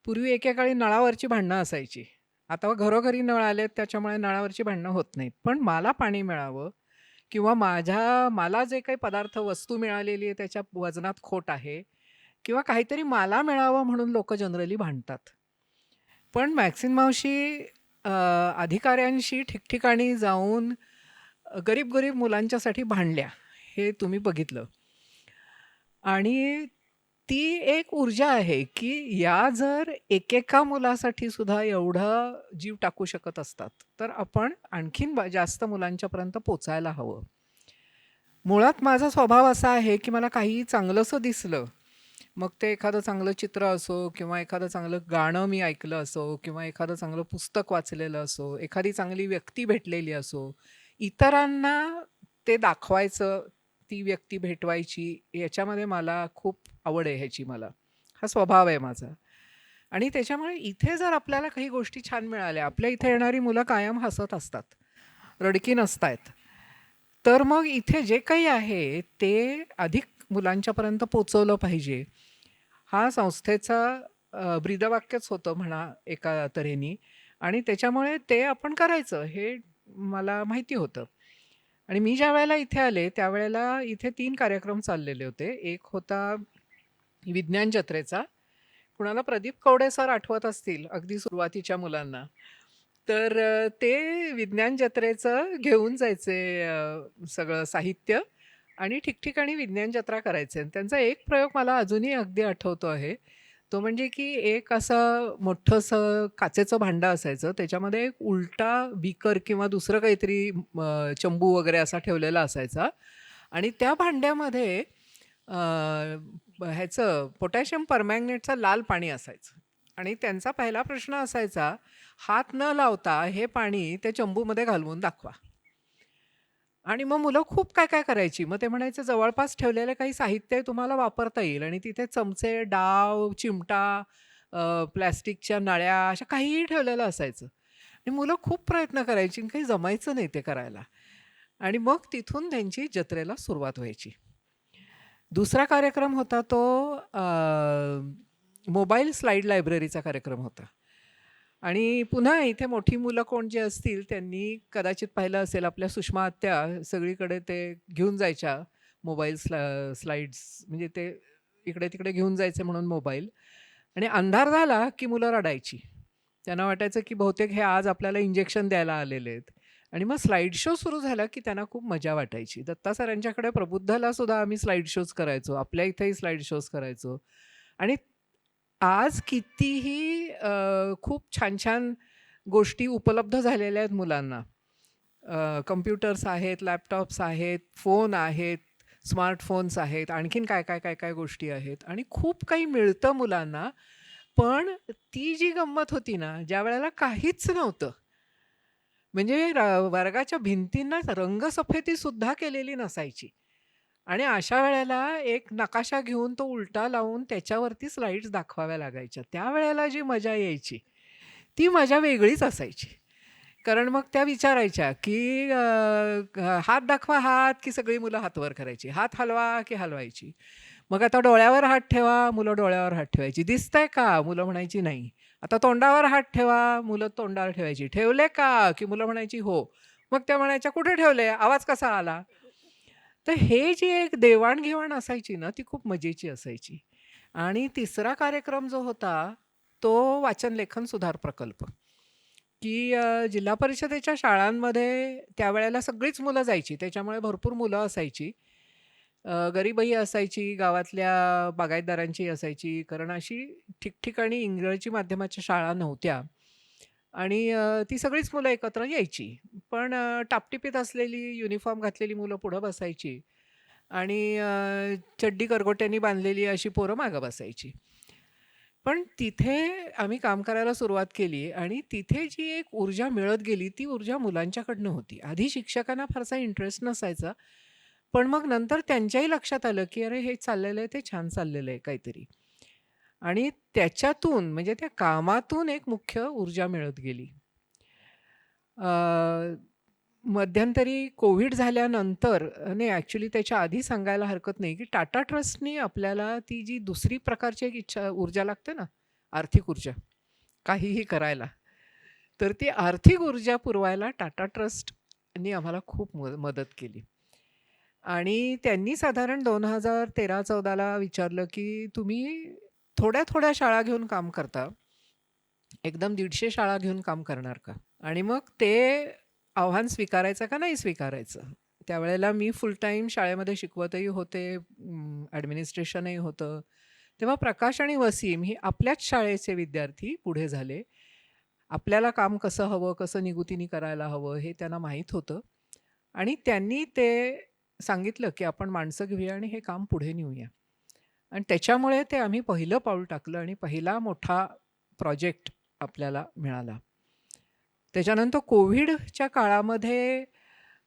पूर्वी एकेकाळी नळावरची भांडणं असायची. आता घरोघरी नळ आलेत त्याच्यामुळे नळावरची भांडणं होत नाहीत. पण मला पाणी मिळावं किंवा मला जे काही पदार्थ वस्तू मिळालेली आहे त्याच्या वजनात खोट आहे किंवा काहीतरी मला मिळावं म्हणून लोक जनरली भांडतात. पण मॅक्सिन मावशी अधिकाऱ्यांशी ठिकठिकाणी जाऊन गरीब गरीब मुलांच्यासाठी भांडल्या, हे तुम्ही बघितलं. आणि ती एक ऊर्जा आहे की या जर एकेका मुलासाठी सुद्धा एवढा जीव टाकू शकत असतात तर आपण आणखीन जास्त मुलांच्यापर्यंत पोचायला हवं. मुळात माझा स्वभाव असा आहे की मला काही चांगलंसं दिसलं, मग ते एखादं चांगलं चित्र असो किंवा एखादं चांगलं गाणं मी ऐकलं असो किंवा एखादं चांगलं पुस्तक वाचलेलं असो, एखादी चांगली व्यक्ती भेटलेली असो, इतरांना ते दाखवायचं, ती व्यक्ती भेटवायची, याच्यामध्ये मला खूप आवड आहे ह्याची. मला हा स्वभाव आहे माझा. आणि त्याच्यामुळे इथे जर आपल्याला काही गोष्टी छान मिळाल्या, आपल्या इथे येणारी मुलं कायम हसत असतात, रडकी नसतायत, तर मग इथे जे काही आहे ते अधिक मुलांच्यापर्यंत पोचवलं पाहिजे. हा संस्थेचा ब्रीदवाक्यच होतं म्हणा एका तऱ्हेने. आणि त्याच्यामुळे ते आपण करायचं हे मला माहिती होतं. आणि मी ज्या वेळेला इथे आले त्यावेळेला इथे 3 कार्यक्रम चाललेले होते. एक होता विज्ञान जत्रेचा. कुणाला प्रदीप कवडे सर आठवत असतील अगदी सुरुवातीच्या मुलांना, तर ते विज्ञान जत्रेचं घेऊन जायचे सगळं साहित्य आणि ठिकठिकाणी विज्ञान जत्रा करायचे. आणि त्यांचा एक प्रयोग मला अजूनही अगदी आठवतो आहे. तो म्हणजे की एक असं मोठंसं काचेचं भांडं असायचं, त्याच्यामध्ये एक उलटा बीकर किंवा दुसरं काहीतरी चंबू वगैरे असा ठेवलेला असायचा. आणि त्या भांड्यामध्ये ह्याचं पोटॅशियम परमॅंगनेटचं लाल पाणी असायचं. आणि त्यांचा पहिला प्रश्न असायचा, हात न लावता हे पाणी त्या चंबूमध्ये घालवून दाखवा. आणि मग मुलं खूप काय काय करायची. मग ते म्हणायचे जवळपास ठेवलेलं काही साहित्य तुम्हाला वापरता येईल आणि तिथे चमचे, डाव, चिमटा, प्लास्टिकच्या नळ्या अशा काहीही ठेवलेलं असायचं. आणि मुलं खूप प्रयत्न करायची आणि काही जमायचं नाही ते करायला. आणि मग तिथून त्यांची जत्रेला सुरुवात व्हायची. दुसरा कार्यक्रम होता तो मोबाईल स्लाईड लायब्ररीचा कार्यक्रम होता. आणि पुन्हा इथे मोठी मुलं कोण जे असतील त्यांनी कदाचित पाहिलं असेल, आपल्या सुषमा आत्या सगळीकडे ते घेऊन जायच्या मोबाईल स्लाईड्स, म्हणजे ते इकडे तिकडे घेऊन जायचे म्हणून मोबाईल. आणि अंधार झाला की मुलं रडायची. त्यांना वाटायचं की बहुतेक हे आज आपल्याला इंजेक्शन द्यायला आलेले आहेत. आणि मग स्लाईड शो सुरू झाला की त्यांना खूप मजा वाटायची. दत्ता सरांच्याकडे प्रबुद्धला सुद्धा आम्ही स्लाईड शोज करायचो, आपल्या इथेही स्लाईड शोज करायचो. आणि आज कितीही खूप छान छान गोष्टी उपलब्ध झालेल्या आहेत मुलांना. कम्प्युटर्स आहेत, लॅपटॉप्स आहेत, फोन आहेत, स्मार्टफोन्स आहेत, आणखीन काय काय काय काय गोष्टी आहेत आणि खूप काही मिळतं मुलांना. पण ती जी गंमत होती ना, ज्या वेळेला काहीच नव्हतं, म्हणजे वर्गाच्या भिंतींना रंगसफेदीसुद्धा केलेली नसायची. आणि अशा वेळेला एक नकाशा घेऊन तो उलटा लावून त्याच्यावरती स्लाईड्स दाखवाव्या लागायच्या. त्यावेळेला जी मजा यायची, ती मजा वेगळीच असायची. कारण मग त्या विचारायच्या की हात दाखवा हात, की सगळी मुलं हात वर करायची. हात हलवा की हलवायची. मग आता डोळ्यावर हात ठेवा, मुलं डोळ्यावर हात ठेवायची. दिसतंय का? मुलं म्हणायची नाही. आता तोंडावर हात ठेवा, मुलं तोंडावर ठेवायची. ठेवले का? की मुलं म्हणायची हो. मग त्या म्हणायच्या कुठे ठेवले? आवाज कसा आला? तर हे जी एक देवाणघेवाण असायची ना, ती खूप मजेची असायची. आणि तिसरा कार्यक्रम जो होता, तो वाचन लेखन सुधार प्रकल्प, की जिल्हा परिषदेच्या शाळांमध्ये त्यावेळेला सगळीच मुलं जायची. त्याच्यामुळे भरपूर मुलं असायची. गरीबही असायची, गावातल्या बागायतदारांची असायची. कारण अशी ठिकठिकाणी इंग्रजी माध्यमाच्या शाळा नव्हत्या. आणि ती सगळीच मुलं एकत्र यायची. पण टापटिपीत असलेली युनिफॉर्म घातलेली मुलं पुढं बसायची आणि चड्डी करगोट्यांनी बांधलेली अशी पोरं मागं बसायची. पण तिथे आम्ही काम करायला सुरुवात केली आणि तिथे जी एक ऊर्जा मिळत गेली, ती ऊर्जा मुलांच्याकडनं होती. आधी शिक्षकांना फारसा इंटरेस्ट नसायचा. पण मग नंतर त्यांच्याही लक्षात आलं, की अरे हे चाललेलं आहे ते छान चाललेलं आहे काहीतरी. आणि त्याच्यातून म्हणजे त्या कामातून एक मुख्य ऊर्जा मिळत गेली. मध्यंतरी कोविड झाल्यानंतर नाही, ॲक्चुअली त्याच्या आधी सांगायला हरकत नाही, की टाटा ट्रस्टनी आपल्याला ती जी दुसरी प्रकारची एक ऊर्जा लागते ना, आर्थिक ऊर्जा, काहीही करायला. तर ती आर्थिक ऊर्जा पुरवायला टाटा ट्रस्टनी आम्हाला खूप मदत केली. आणि त्यांनी साधारण 2013-14ला विचारलं, की तुम्ही थोड्या-थोड्या शाळा घेऊन काम करता. एकदम 150 शाळा घेऊन काम करणार का? आणि मग ते आव्हान स्वीकारायचं का नाही स्वीकारायचं? त्यावेळेला मी फुल टाईम शाळेमध्ये शिकवतही होते, ॲडमिनिस्ट्रेशनही होतं. तेव्हा प्रकाश आणि वसीम ही आपल्याच शाळेचे विद्यार्थी पुढे झाले. आपल्याला काम कसं हवं, कसं निगुतीने करायला हवं हे त्यांना माहीत होतं. आणि त्यांनी ते सांगितलं, की आपण माणसं घेऊया आणि हे काम पुढे नेऊया. आणि त्याच्यामुळे ते आम्ही पहिलं पाऊल टाकलं आणि पहिला मोठा प्रोजेक्ट आपल्याला मिळाला. त्याच्यानंतर कोविडच्या काळामध्ये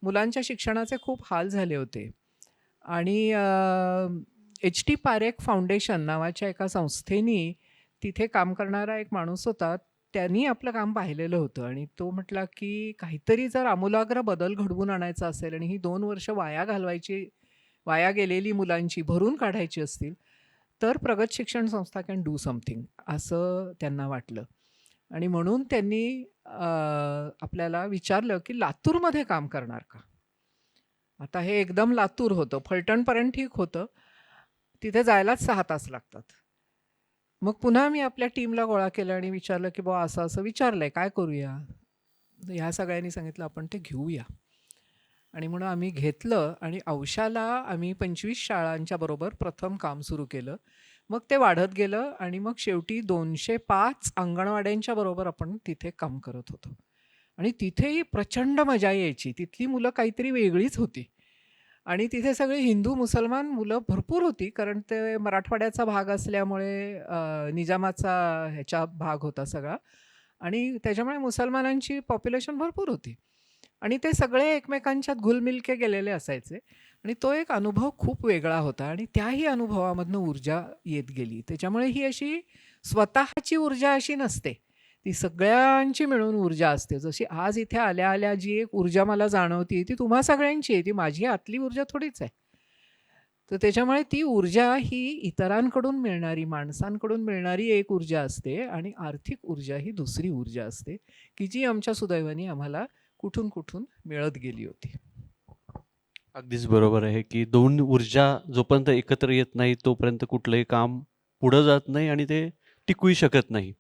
मुलांच्या शिक्षणाचे खूप हाल झाले होते. आणि एच टी पारेख फाउंडेशन नावाच्या एका संस्थेनी तिथे काम करणारा एक माणूस होता. त्यांनी आपलं काम पाहिलेलं होतं आणि तो म्हटला, की काहीतरी जर आमूलाग्र बदल घडवून आणायचा असेल आणि ही 2 वर्ष वाया गेलेली मुलांची भरून काढायची असतील, तर प्रगत शिक्षण संस्था कॅन डू समथिंग असं त्यांना वाटलं. आणि म्हणून त्यांनी आपल्याला विचारलं, की लातूरमध्ये काम करणार का? आता हे एकदम लातूर होतं, फलटणपर्यंत ठीक होतं. तिथे जायलाच 6 तास लागतात. मग पुन्हा मी आपल्या टीमला गोळा केलं आणि विचारलं, की बुवा असं-असं विचारलंय, काय करूया? तर ह्या सगळ्यांनी सांगितलं, आपण ते घेऊया. आणि म्हणून आम्ही घेतलं आणि औशाला आम्ही 25 शाळांच्या बरोबर प्रथम काम सुरू केलं. मग ते वाढत गेलं आणि मग शेवटी 205 अंगणवाड्यांच्या बरोबर आपण तिथे काम करत होतो. आणि तिथेही प्रचंड मजा यायची. तिथली मुलं काहीतरी वेगळीच होती. आणि तिथे सगळे हिंदू, मुसलमान मुलं भरपूर होती. कारण ते मराठवाड्याचा भाग असल्यामुळे निजामाचा ह्याचा भाग होता सगळा. आणि त्याच्यामुळे मुसलमानांची पॉप्युलेशन भरपूर होती. आणि ते सगळे एकमेकांच्यात घुलमिल के गेलेले असायचे आणि तो एक अनुभव खूप वेगळा होता आणि त्याही अनुभवामधनं ऊर्जा येत गेली. त्याच्यामुळे ही अशी स्वतःची ऊर्जा अशी नसते. ती सगळ्यांची मिळून ऊर्जा असते. जशी आज इथे आल्या-आल्या जी एक ऊर्जा मला जाणवती ती तुम्हा सगळ्यांची आहे. ती माझी आतली ऊर्जा थोडीच आहे. तर त्याच्यामुळे ती ऊर्जा ही इतरांकडून मिळणारी, माणसांकडून मिळणारी एक ऊर्जा असते आणि आर्थिक ऊर्जा ही दुसरी ऊर्जा असते, की जी आमच्या सुदैवाने आम्हाला कुठून-कुठून मिळत गेली होती. अगदीच बरोबर आहे, की 2 ऊर्जा जोपर्यंत एकत्र येत नाही, तोपर्यंत कुठलंही काम पुढं जात नाही आणि ते टिकूही शकत नाही.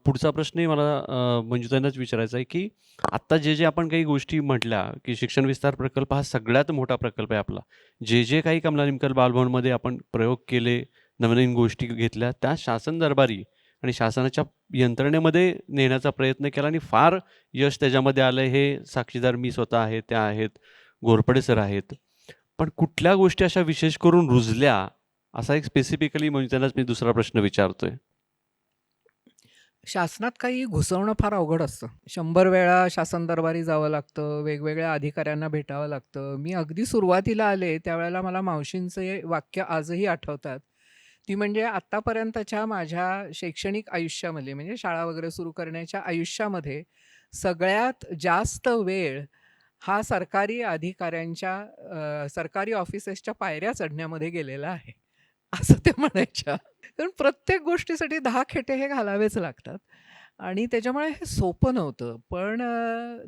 पुढचा प्रश्नही मला मंजुताईंनाच विचारायचा आहे, की आत्ता जे आपण काही गोष्टी म्हटल्या, की शिक्षण विस्तार प्रकल्प हा सगळ्यात मोठा प्रकल्प आहे आपला. जे काही कमला निमकर बालभवनमध्ये आपण प्रयोग केले, नवनवीन गोष्टी घेतल्या, त्या शासन दरबारी आणि शासनाच्या यंत्रणेमध्ये नेण्याचा प्रयत्न केला आणि फार यश त्याच्यामध्ये आलं. हे साक्षीदार मी स्वतः आहे, त्या आहेत, घोरपडे सर आहेत. पण कुठल्या गोष्टी अशा विशेष करून रुजल्या, असा एक स्पेसिफिकली मंजुताईंनाच मी दुसरा प्रश्न विचारतोय. शासनात काही घुसवणं फार अवघड असतं. 100 वेळा शासन दरबारी जावं लागतं, वेगवेगळ्या अधिकाऱ्यांना भेटावं लागतं. मी अगदी सुरुवातीला आले त्यावेळेला मला मावशींचे वाक्य आजही आठवतात. ती म्हणजे आत्तापर्यंतच्या माझ्या शैक्षणिक आयुष्यामध्ये म्हणजे शाळा वगैरे सुरू करण्याच्या आयुष्यामध्ये सगळ्यात जास्त वेळ हा सरकारी अधिकाऱ्यांच्या सरकारी ऑफिसेसच्या पायऱ्या चढण्यामध्ये गेलेला आहे. असं त्या म्हणायच्या. कारण प्रत्येक गोष्टीसाठी 10 खेटे हे घालावेच लागतात आणि त्याच्यामुळे हे सोपं नव्हतं. पण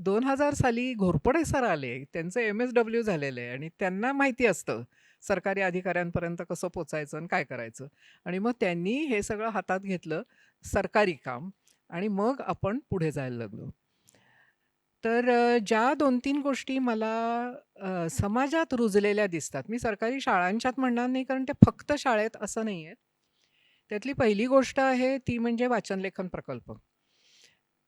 2000 साली घोरपडे सर आले. त्यांचं MSW झालेलं आहे आणि त्यांना माहिती असतं सरकारी अधिकाऱ्यांपर्यंत कसं पोचायचं आणि काय करायचं आणि मग त्यांनी हे सगळं हातात घेतलं, सरकारी काम आणि मग आपण पुढे जायला लागलो. तर ज्या 2-3 गोष्टी मला समाजात रुजलेल्या दिसतात. मी सरकारी शाळांच्यात म्हणणार नाही कारण ते फक्त शाळेत असं नाही आहे. त्यातली पहिली गोष्ट आहे ती म्हणजे वाचन-लेखन प्रकल्प.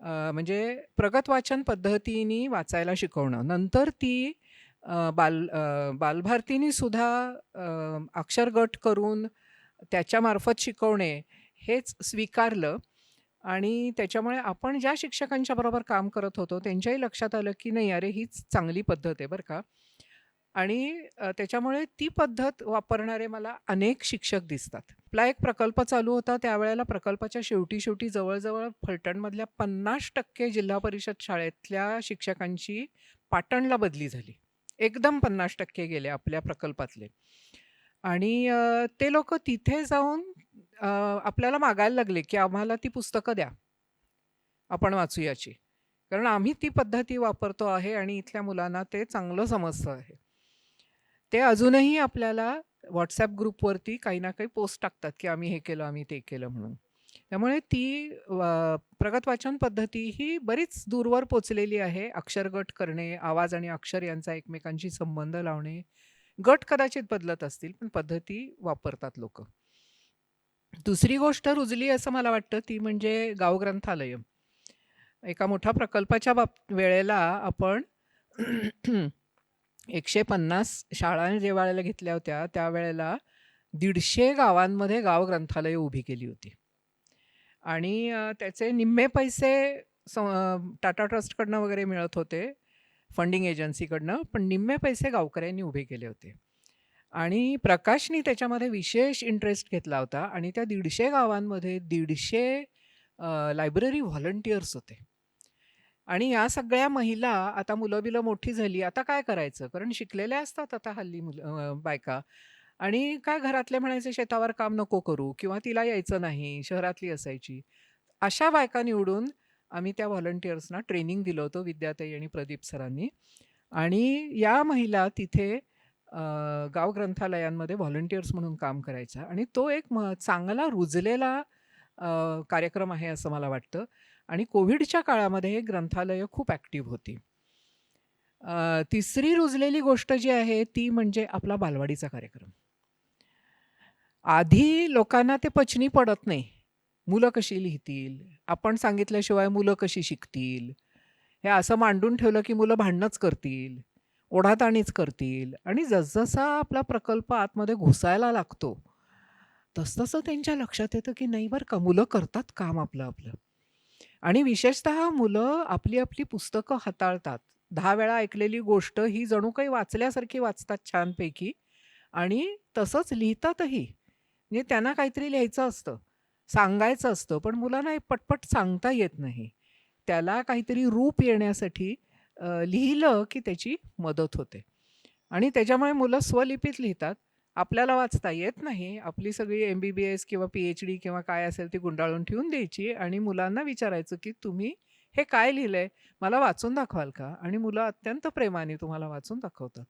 म्हणजे प्रगत वाचन पद्धतीने वाचायला शिकवणं. नंतर ती बालभारतीनी सुद्धा अक्षर गट करून त्याच्यामार्फत शिकवणे हेच स्वीकारलं आणि त्याच्यामुळे आपण ज्या शिक्षकांच्या बरोबर काम करत होतो त्यांच्याही लक्षात आलं की नाही अरे हीच चांगली पद्धत आहे बरं का आणि त्याच्यामुळे ती पद्धत वापरणारे मला अनेक शिक्षक दिसतात. आपला एक प्रकल्प चालू होता त्यावेळेला प्रकल्पाच्या शेवटी जवळ-जवळ फलटणमधल्या 50% जिल्हा परिषद शाळेतल्या शिक्षकांची पाटणला बदली झाली. एकदम 50% गेले आपल्या प्रकल्पातले आणि ते लोकं तिथे जाऊन आपल्याला मागायला लागले, की आम्हाला ती पुस्तकं द्या. आपण वाचू याची. कारण आम्ही ती पद्धती वापरतो आहे आणि इथल्या मुलांना ते चांगलं समजतं आहे. ते अजूनही आपल्याला WhatsApp ग्रुपवरती काही ना काही पोस्ट टाकतात, की आम्ही हे केलं, आम्ही ते केलं म्हणून. त्यामुळे ती प्रगत वाचन पद्धती ही बरीच दूरवर पोचलेली आहे. अक्षर गट करणे, आवाज आणि अक्षर यांचा एकमेकांशी संबंध लावणे. गट कदाचित बदलत असतील, पण पद्धती वापरतात लोकं. दुसरी गोष्ट रुजली असं मला वाटतं ती म्हणजे गाव ग्रंथालय. एका मोठ्या प्रकल्पाच्या वेळेला आपण 150 शाळा जेव्हा घेतल्या होत्या त्यावेळेला 150 गावांमध्ये गाव ग्रंथालय उभी केली होती आणि त्याचे निम्मे पैसे टाटा ट्रस्टकडनं वगैरे मिळत होते, फंडिंग एजन्सीकडनं, पण निम्मे पैसे गावकऱ्यांनी उभे केले होते आणि प्रकाशनी त्याच्यामध्ये विशेष इंटरेस्ट घेतला होता आणि त्या 150 गावांमध्ये 150 लायब्ररी व्हॉलंटियर्स होते आणि या सगळ्या महिला आता मुलं-बिलं मोठी झाली, आता काय करायचं? कारण शिकलेल्या असतात आता हल्ली बायका आणि काय घरातले म्हणायचे शेतावर काम नको करू किंवा तिला यायचं नाही, शहरातली असायची. अशा बायका निवडून आम्ही त्या व्हॉलंटियर्सना ट्रेनिंग दिलं होतं विद्याताई आणि प्रदीप सरांनी आणि या महिला तिथे गाव ग्रंथालयांमध्ये व्हॉलंटियर्स म्हणून काम करायच्या आणि तो एक चांगला रुजलेला कार्यक्रम आहे असं मला वाटतं आणि कोविडच्या काळामध्ये हे ग्रंथालयं खूप ॲक्टिव्ह होती. तिसरी रुजलेली गोष्ट जी आहे ती म्हणजे आपला बालवाडीचा कार्यक्रम. आधी लोकांना ते पचनी पडत नाही. मुलं कशी लिहितील? आपण सांगितल्याशिवाय मुलं कशी शिकतील? हे असं मांडून ठेवलं की मुलं भांडणंच करतील, ओढाताणीच करतील आणि जसजसा आपला प्रकल्प आतमध्ये घुसायला लागतो, तसतसं त्यांच्या लक्षात येतं की नाही बरं का मुलं करतात काम आपलं. आणि विशेषतः मुलं आपली आपली पुस्तकं हाताळतात. 10 वेळा ऐकलेली गोष्ट ही जणू काही वाचल्यासारखी वाचतात छानपैकी आणि तसंच लिहितातही. म्हणजे त्यांना काहीतरी लिहायचं असतं, सांगायचं असतं, पण मुलांना हे पटपट सांगता येत नाही. त्याला काहीतरी रूप येण्यासाठी लिहिलं की त्याची मदत होते आणि त्याच्यामुळे मुलं स्वलिपीत लिहितात. आपल्याला वाचता येत नाही. आपली सगळी एम-बी-बी-एस किंवा पी-एच-डी किंवा काय असेल ती गुंडाळून ठेवून द्यायची आणि मुलांना विचारायचं, की "तुम्ही हे काय लिहिलंय? मला वाचून दाखवाल का?" आणि मुलं अत्यंत प्रेमाने तुम्हाला वाचून दाखवतात.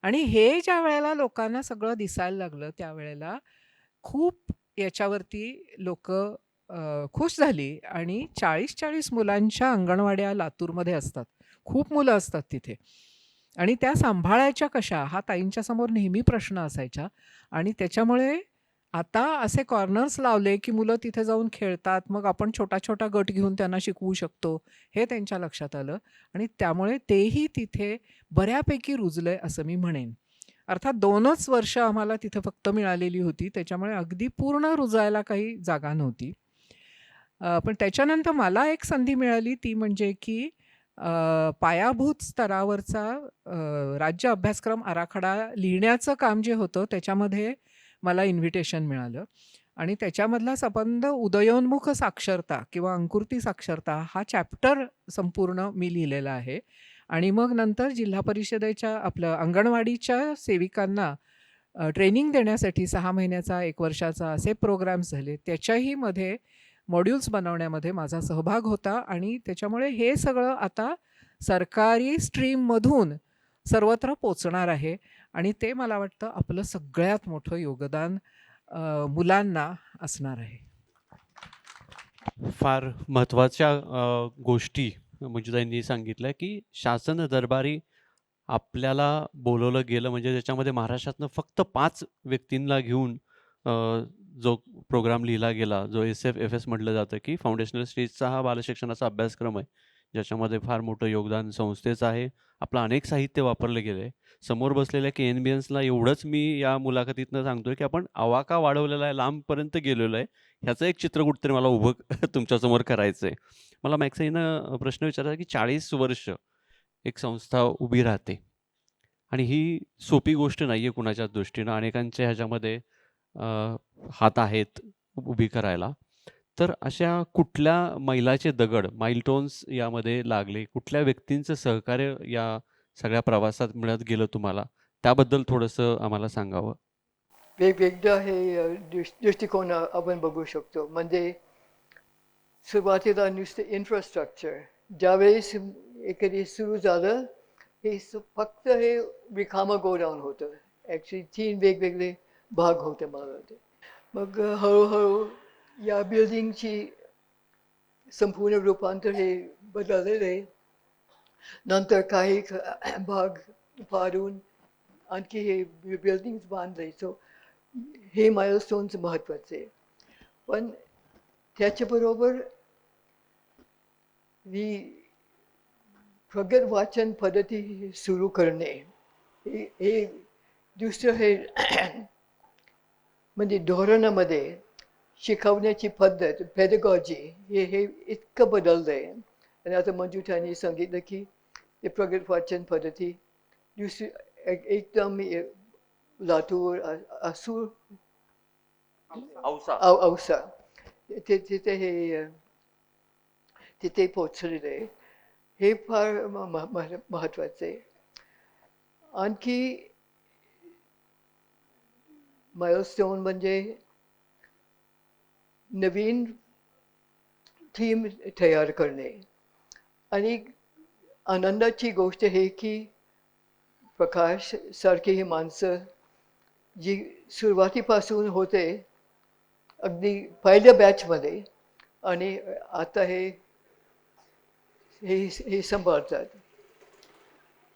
आणि हे ज्यावेळेला लोकांना सगळं दिसायला लागलं, त्यावेळेला खूप याच्यावरती लोकं खुश झाली आणि 40-40 मुलांच्या अंगणवाड्या लातूरमध्ये असतात. खूप मुलं असतात तिथे आणि त्या सांभाळायच्या कशा? हा ताईंच्या समोर नेहमी प्रश्न असायचा आणि त्याच्यामुळे आता असे कॉर्नर्स लावले, की मुलं तिथे जाऊन खेळतात. मग आपण छोटा-छोटा गट घेऊन त्यांना शिकवू शकतो, हे त्यांच्या लक्षात आलं आणि त्यामुळे तेही तिथे बऱ्यापैकी रुजलंय असं मी म्हणेन. अर्थात 2च वर्ष आम्हाला तिथे फक्त मिळालेली होती. त्याच्यामुळे अगदी पूर्ण रुजायला काही जागा नव्हती. पण त्याच्यानंतर मला एक संधी मिळाली ती म्हणजे की पायाभूत स्तरावरचा राज्य अभ्यासक्रम आराखडा लिहिण्याचं काम जे होतं त्याच्यामध्ये मला इन्व्हिटेशन मिळालं आणि त्याच्यामधला संबंध उदयोन्मुख साक्षरता किंवा अंकुरती साक्षरता हा चॅप्टर संपूर्ण मी लिहिलेला आहे. आणि मग नंतर जिल्हा परिषदेच्या आपलं अंगणवाडीच्या सेविकांना ट्रेनिंग देण्यासाठी 6 महिन्याचा, 1 वर्षाचा असे प्रोग्राम्स झाले. त्याच्याही मध्ये मॉड्यूल्स बनवण्यामध्ये माझा सहभाग होता आणि त्याच्यामुळे हे सगळं आता सरकारी स्ट्रीममधून सर्वत्र पोहोचणार आहे आणि ते मला वाटतं आपलं सगळ्यात मोठं योगदान मुलांना असणार आहे. फार महत्त्वाच्या गोष्टी मंजुताईंनी सांगितल्या, की शासन दरबारी आपल्याला बोलवलं गेलं म्हणजे त्याच्यामध्ये महाराष्ट्रातनं फक्त 5 व्यक्तींना घेऊन अ, जो प्रोग्राम लिहिला गेला, जो एस-एफ-एफ-एस म्हटलं जातं, की फाउंडेशनल स्टेजचा हा बालशिक्षणाचा अभ्यासक्रम आहे. ज्याच्यामध्ये फार मोठं योगदान संस्थेचं आहे. आपलं अनेक साहित्य वापरलं गेलं आहे. समोर बसलेल्या के-एन-बी-एन्सला एवढंच मी या मुलाखतीतनं सांगतोय, की आपण आवाका वाढवलेला आहे, लांबपर्यंत गेलेलो आहे. ह्याचं एक चित्र कुठेतरी मला उभं तुमच्यासमोर करायचं आहे. मला मॅक्साईनं प्रश्न विचारला, की 40 वर्ष एक संस्था उभी राहते आणि ही सोपी गोष्ट नाही आहे कुणाच्याच दृष्टीनं. अनेकांच्या ह्याच्यामध्ये हात आहेत उभी करायला. तर अशा कुठल्या मैलाचे दगड, माइलस्टोन्स यामध्ये लागले? कुठल्या व्यक्तींचं सहकार्य या सगळ्या प्रवासात मिळत गेलं तुम्हाला? त्याबद्दल थोडंसं आम्हाला सांगावं. वेगवेगळं हे दृष्टिकोन आपण बघू शकतो. म्हणजे सुरुवातीला नुसतं इन्फ्रास्ट्रक्चर ज्यावेळेस एखादी सुरू झालं फक्त हे रिकामं गोडाऊन होतं. ॲक्च्युली 3 वेगवेगळे भाग होते मला वाटते. मग हळूहळू या बिल्डिंगची संपूर्ण रूपांतर हे बदललेले. नंतर काही भाग फाडून आणखी हे बिल्डिंग्स बांधले. सो हे माइलस्टोन्स महत्त्वाचे. पण त्याच्याबरोबर ही प्रगत वाचन पद्धती सुरू करणे हे दुसरं हे म्हणजे धोरणामध्ये शिकवण्याची पद्धत पेडगॉजी हे इतकं बदललं आहे. आणि आता मंजुताईंनी सांगितलं की हे प्रगत वाचन पद्धती दुसरी एकदम लातूर असूर औसा तिथे हे तिथे पोचलेलं आहे. हे फार महत्त्वाचं आहे. आणखी माइलस्टोन म्हणजे नवीन थीम तयार करणे. आणि आनंदाची गोष्ट हे की प्रकाश सारखी ही माणसं जी सुरुवातीपासून होते अगदी पहिल्या बॅचमध्ये आणि आता हे सांभाळतात.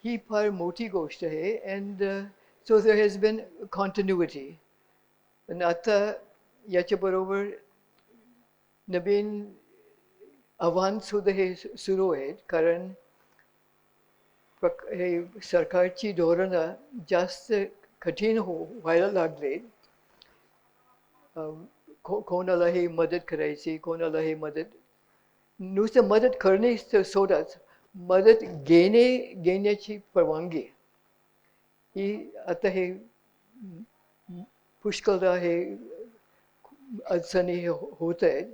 ही फार मोठी गोष्ट आहे. And so there has been continuity. आणि आता याच्याबरोबर नवीन आव्हानसुद्धा हे सुरू आहेत. कारण हे सरकारची धोरणं जास्त कठीण व्हायला लागले. कोणाला हे मदत करायची, कोणाला हे मदत नुसतं मदत करणे सोडच, मदत घेण्याची परवानगी ही आता हे पुष्कळदा हे अडचणी होत आहेत.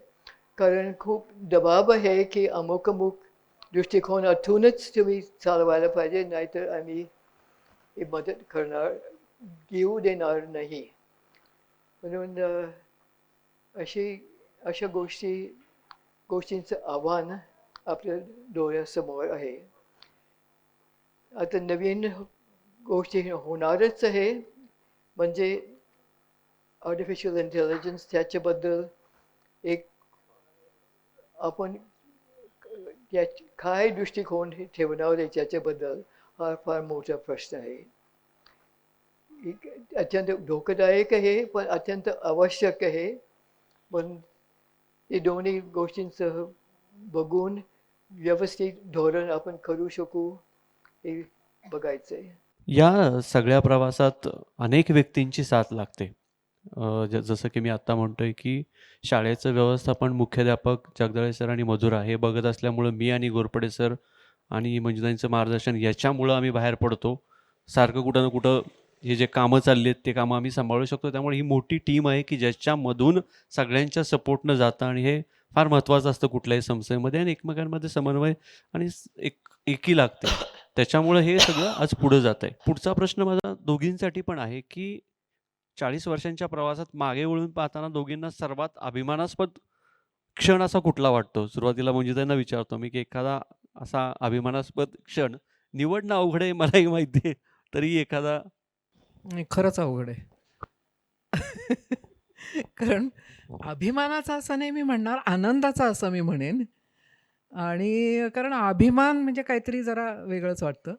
कारण खूप दबाव आहे की अमुक दृष्टिकोनातूनच तुम्ही चालवायला पाहिजे, नाहीतर आम्ही ही मदत घेऊ देणार नाही. म्हणून अशा गोष्टींचं आव्हान आपल्या डोळ्यासमोर आहे. आता नवीन गोष्टी होणारच आहे, म्हणजे आर्टिफिशियल इंटेलिजन्स. त्याच्याबद्दल एक आपण काय दृष्टिकोन ठेवणार आहे त्याच्याबद्दल हा फार मोठा प्रश्न आहे. अत्यंत धोकादायक आहे, पण अत्यंत आवश्यक आहे. पण हे दोन्ही गोष्टींसह बघून व्यवस्थित धोरण आपण करू शकू हे बघायचं आहे. या सगळ्या प्रवासात अनेक व्यक्तींची साथ लागते. जसं की मी आत्ता म्हणतोय की शाळेचं व्यवस्थापन मुख्याध्यापक जगदाळे सर आणि मधुरा हे बघत असल्यामुळं मी आणि घोरपडे सर आणि मंजुताईंचं मार्गदर्शन याच्यामुळं आम्ही बाहेर पडतो. सारखं कुठं ना कुठं हे जे कामं चालली आहेत ते कामं आम्ही सांभाळू शकतो. त्यामुळे ही मोठी टीम आहे की ज्याच्यामधून सगळ्यांच्या सपोर्टनं जातं आणि हे फार महत्त्वाचं असतं कुठल्याही संस्थेमध्ये, आणि एकमेकांमध्ये समन्वय आणि एकी लागते. त्याच्यामुळं हे सगळं आज पुढं जात आहे. पुढचा प्रश्न माझा दोघींसाठी पण आहे की 40 वर्षांच्या प्रवासात मागे वळून पाहताना दोघींना सर्वात अभिमानास्पद क्षण असा कुठला वाटतो? सुरुवातीला मंजुताईंना विचारतो मी की एखादा असा अभिमानास्पद क्षण निवडणं अवघड आहे मलाही माहिती आहे, तरी एखादा. नाही, खरंच अवघड आहे. कारण अभिमानाचा असं नाही मी म्हणणार, आनंदाचा असं मी म्हणेन. आणि कारण अभिमान म्हणजे काहीतरी जरा वेगळंच वाटतं.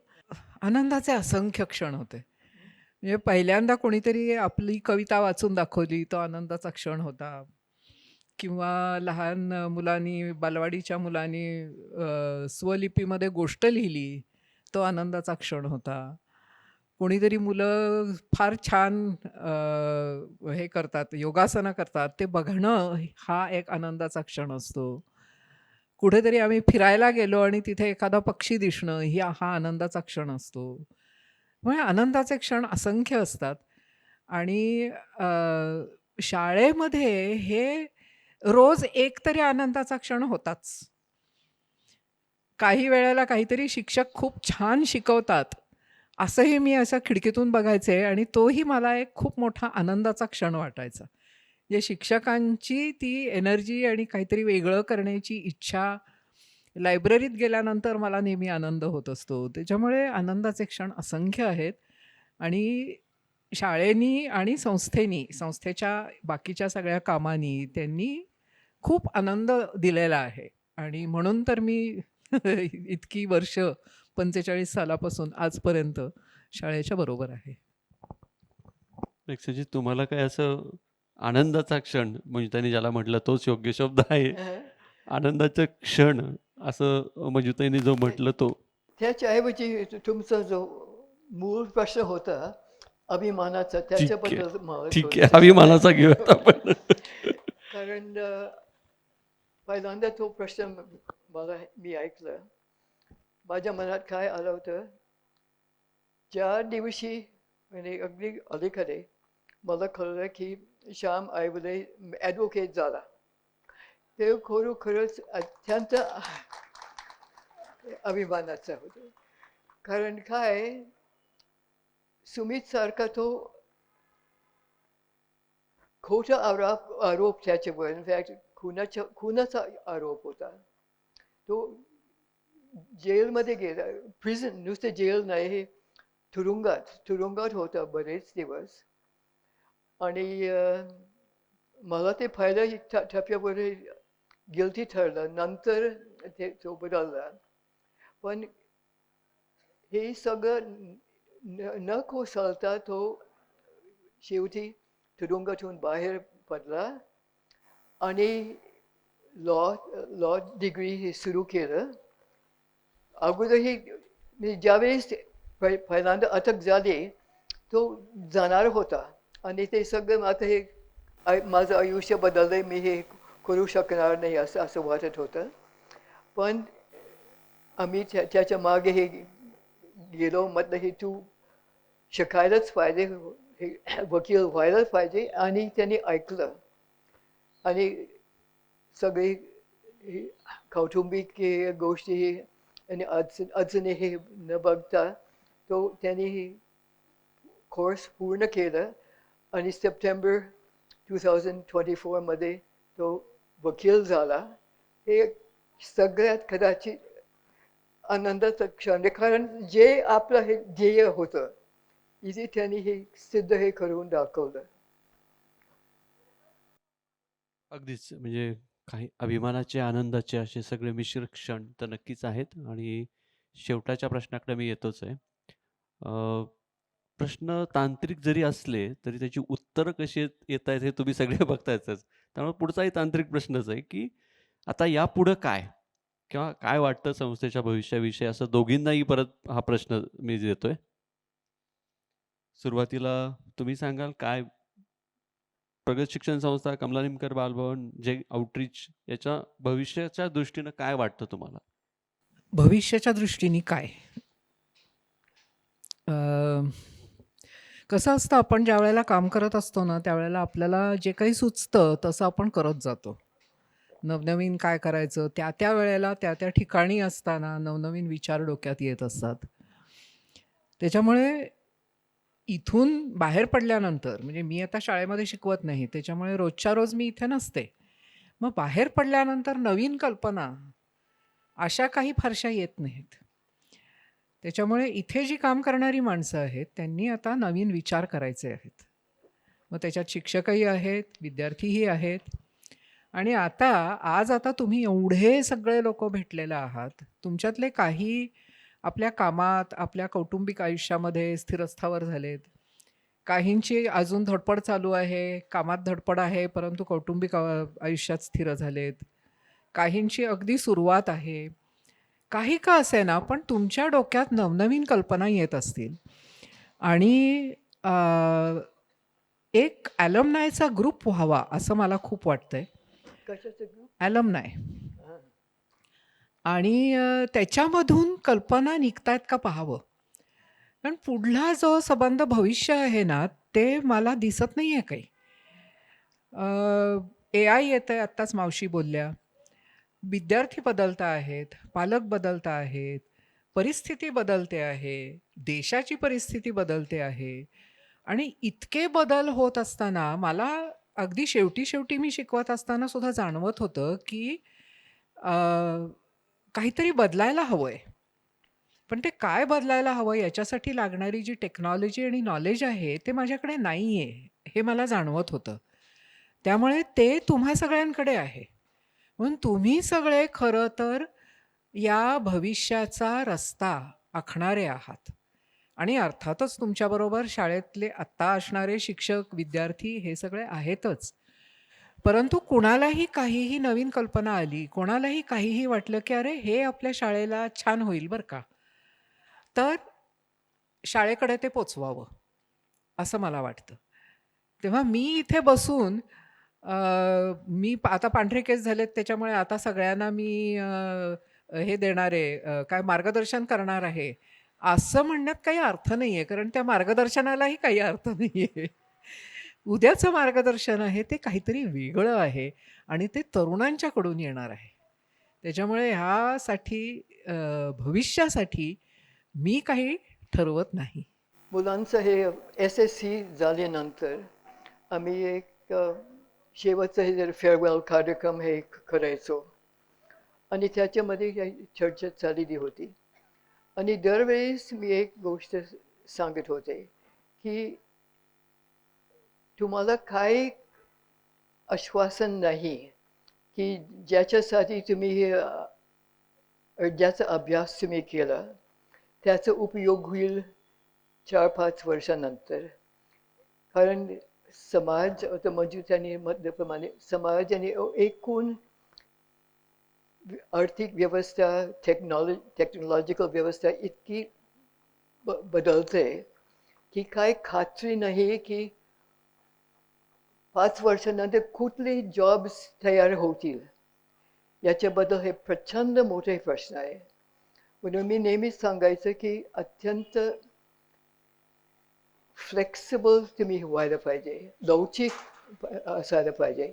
आनंदाचे असंख्य क्षण होते. म्हणजे पहिल्यांदा कोणीतरी आपली कविता वाचून दाखवली, तो आनंदाचा क्षण होता. किंवा लहान मुलांनी, बालवाडीच्या मुलांनी स्वलिपीमध्ये गोष्ट लिहिली, तो आनंदाचा क्षण होता. कोणीतरी मुलं फार छान हे करतात, योगासनं करतात, ते बघणं हा एक आनंदाचा क्षण असतो. कुठेतरी आम्ही फिरायला गेलो आणि तिथे एखादा पक्षी दिसणं हा आनंदाचा क्षण असतो. म्हणजे आनंदाचे क्षण असंख्य असतात. आणि शाळेमध्ये हे रोज एक तरी आनंदाचा क्षण होताच. काही वेळेला काहीतरी शिक्षक खूप छान शिकवतात असंही मी असं खिडकीतून बघायचे, आणि तोही मला एक खूप मोठा आनंदाचा क्षण वाटायचा. जे शिक्षकांची ती एनर्जी आणि काहीतरी वेगळं करण्याची इच्छा, लायब्ररीत गेल्यानंतर मला नेहमी आनंद होत असतो. त्याच्यामुळे आनंदाचे क्षण असंख्य आहेत. आणि शाळेनी आणि संस्थेच्या बाकीच्या सगळ्या कामांनी त्यांनी खूप आनंद दिलेला आहे. आणि म्हणून तर मी इतकी वर्ष 45 सालापासून आजपर्यंत शाळेच्या बरोबर आहे. नेक्स्टजी तुम्हाला काय असं आनंदाचा क्षण, मंजुताईंनी ज्याला म्हटलं तोच योग्य शब्द आहे, आनंदाचा क्षण असं मंजुताईंनी जो म्हटलं तो? त्याच्याऐवजी तुमचा जो मूळ प्रश्न होता अभिमानाचा, त्याच्याबद्दल ठीक आहे, अभिमानाचा घेऊयात आपण. कारण पहिल्यांदा तो प्रश्न मी ऐकलं, माझ्या मनात काय आलं होतं, ज्या दिवशी म्हणजे अगदी अलीकडे मला कळलं की श्याम आयवले ॲडव्होकेट झाला, ते खरोखरच अत्यंत अभिमानाचं होतं. कारण काय, सुमित सारखा तो खोटा आरोप त्याच्यावर, इनफॅक्ट खुनाचा आरोप होता. तो जेलमध्ये गेला, प्रिझन, नुसतं जेल नाही, तुरुंगात होता बरेच दिवस. आणि मला ते पहिल्या टप्प्यावर गिल्टी ठरलं, नंतर ते तो बदलला. पण हे सगळं न कोसळता तो शेवटी तुरुंगातून बाहेर पडला आणि लॉ डिग्री हे सुरू केलं. अगोदरही ज्यावेळेस पहिल्यांदा अटक झाली तो जाणार होता, आणि ते सगळं आता हे माझं आयुष्य बदललंय, मी हे करू शकणार नाही असं वाटत होतं. पण आम्ही त्याच्या मागे हे गेलो. म्हटलं हे तू शिकायलाच पाहिजे, हे वकील व्हायलाच पाहिजे. आणि त्यांनी ऐकलं आणि सगळी ही कौटुंबिक हे गोष्टी आणि अडचणी हे न बघता त्यांनी कोर्स पूर्ण केलं आणि सप्टेंबर 2024 मध्ये तो वकील झाला. हे सगळ्यात कदाचित आनंदाचं क्षण आहे, कारण जे आपलं हे ध्येय होतं इथे त्यांनी हे सिद्ध हे करून दाखवलं. अगदीच म्हणजे काही अभिमानाचे, आनंदाचे असे सगळे मिश्र क्षण तर नक्कीच आहेत आणि शेवटाच्या प्रश्नाकडे मी येतोच आहे. अ, प्रश्न तांत्रिक जरी असले, तरी त्याची उत्तरं कशी येत आहेत हे तुम्ही सगळे बघतायचच. त्यामुळे पुढचाही तांत्रिक प्रश्नच आहे, की आता यापुढं काय? किंवा काय वाटतं संस्थेच्या भविष्याविषयी असं दोघींनाही परत हा प्रश्न मी देतोय. सुरुवातीला तुम्ही सांगाल काय प्रगत शिक्षण संस्था, कमला निमकर बालभवन, जे आउटरीच याच्या भविष्याच्या दृष्टीनं काय वाटतं तुम्हाला? भविष्याच्या दृष्टीने काय? अ, कसं असतं, आपण ज्यावेळेला काम करत असतो ना, त्यावेळेला आपल्याला जे काही सुचतं तसं आपण करत जातो. नवनवीन काय करायचं, त्या वेळेला त्या ठिकाणी असताना नवनवीन विचार डोक्यात येत असतात. त्याच्यामुळे इथून बाहेर पडल्यानंतर, म्हणजे मी आता शाळेमध्ये शिकवत नाही, त्याच्यामुळे रोजच्या रोज मी इथे नसते. मग बाहेर पडल्यानंतर नवीन कल्पना अशा काही फारशा येत नाहीत. त्याच्यामुळे इथे जी काम करणारी माणसं आहेत, त्यांनी आता नवीन विचार करायचे आहेत. मग त्याच्यात शिक्षकही आहेत, विद्यार्थीही आहेत. आणि आज आता तुम्ही एवढे सगळे लोकं भेटलेले आहात. तुमच्यातले काही आपल्या कामात, आपल्या कौटुंबिक आयुष्यामध्ये स्थिरस्थावर झालेत. काहींची अजून धडपड चालू आहे, कामात धडपड आहे, परंतु कौटुंबिक आयुष्यात स्थिर झालेत. काहींची अगदी सुरुवात आहे. काही का असेना, पण तुमच्या डोक्यात नवनवीन कल्पना येत असतील आणि एक ॲलमनायचा ग्रुप व्हावा असं मला खूप वाटतंय. कशाचं ग्रुप? ॲलमनाय. आणि त्याच्यामधून कल्पना निघतायत का पाहावं. कारण पुढला जो संबंध भविष्य आहे ना, ते मला दिसत नाही आहे काही. AI येतंय, आत्ताच मावशी बोलल्या. विद्यार्थी बदलत आहेत, पालक बदलत आहेत, परिस्थिती बदलते आहे, देशाची परिस्थिती बदलते आहे. आणि इतके बदल होत असताना मला अगदी शेवटी मी शिकवत असताना सुद्धा जाणवत होतं, की अ, काहीतरी बदलायला हवंय. पण ते काय बदलायला हवं याच्यासाठी लागणारी जी टेक्नॉलॉजी आणि नॉलेज आहे, ते माझ्याकडे नाहीये, हे मला जाणवत होतं. त्यामुळे ते तुम्हा सगळ्यांकडे आहे. म्हणून तुम्ही सगळे खरं तर या भविष्याचा रस्ता आखणारे आहात. आणि अर्थातच तुमच्याबरोबर शाळेतले आत्ता असणारे शिक्षक, विद्यार्थी हे सगळे आहेतच. परंतु कुणालाही काहीही नवीन कल्पना आली, कोणालाही काहीही वाटलं, की अरे हे आपल्या शाळेला छान होईल बरं का. तर शाळेकडे ते पोचवावं, असं मला वाटतं. तेव्हा मी इथे बसून मी आता पांढरे केस झालेत, त्याच्यामुळे आता सगळ्यांना मी हे देणार आहे, काय मार्गदर्शन करणार आहे, असं म्हणण्यात काही अर्थ नाहीये. कारण त्या मार्गदर्शनालाही काही अर्थ नाहीये. उद्याचं मार्गदर्शन आहे ते काहीतरी वेगळं आहे आणि ते तरुणांच्याकडून येणार आहे. त्याच्यामुळे ह्यासाठी भविष्यासाठी मी काही ठरवत नाही. मुलांचं हे SSC झाल्यानंतर आम्ही एक शेवटचं हे जर फेअरवेल कार्यक्रम हे करायचो आणि त्याच्यामध्ये काही चर्चा चाललेली होती. आणि दरवेळेस मी एक गोष्ट सांगत होते, की तुम्हाला काही आश्वासन नाही, की ज्याच्यासाठी तुम्ही ज्याचा अभ्यास तुम्ही केला त्याचा उपयोग होईल 4-5 वर्षानंतर. कारण समाज, आता मंजू त्यांनी म्हटल्याप्रमाणे, समाज आणि एकूण आर्थिक व्यवस्था, टेक्नॉलॉजिकल व्यवस्था इतकी बदलते की काय खात्री नाही की 5 वर्षानंतर कुठले जॉब्स तयार होतील. याच्याबद्दल हे प्रचंड मोठे प्रश्न आहे. म्हणून मी नेहमीच सांगायचं की अत्यंत फ्लेक्सिबल तुम्ही व्हायला पाहिजे, लवचिक असायला पाहिजे.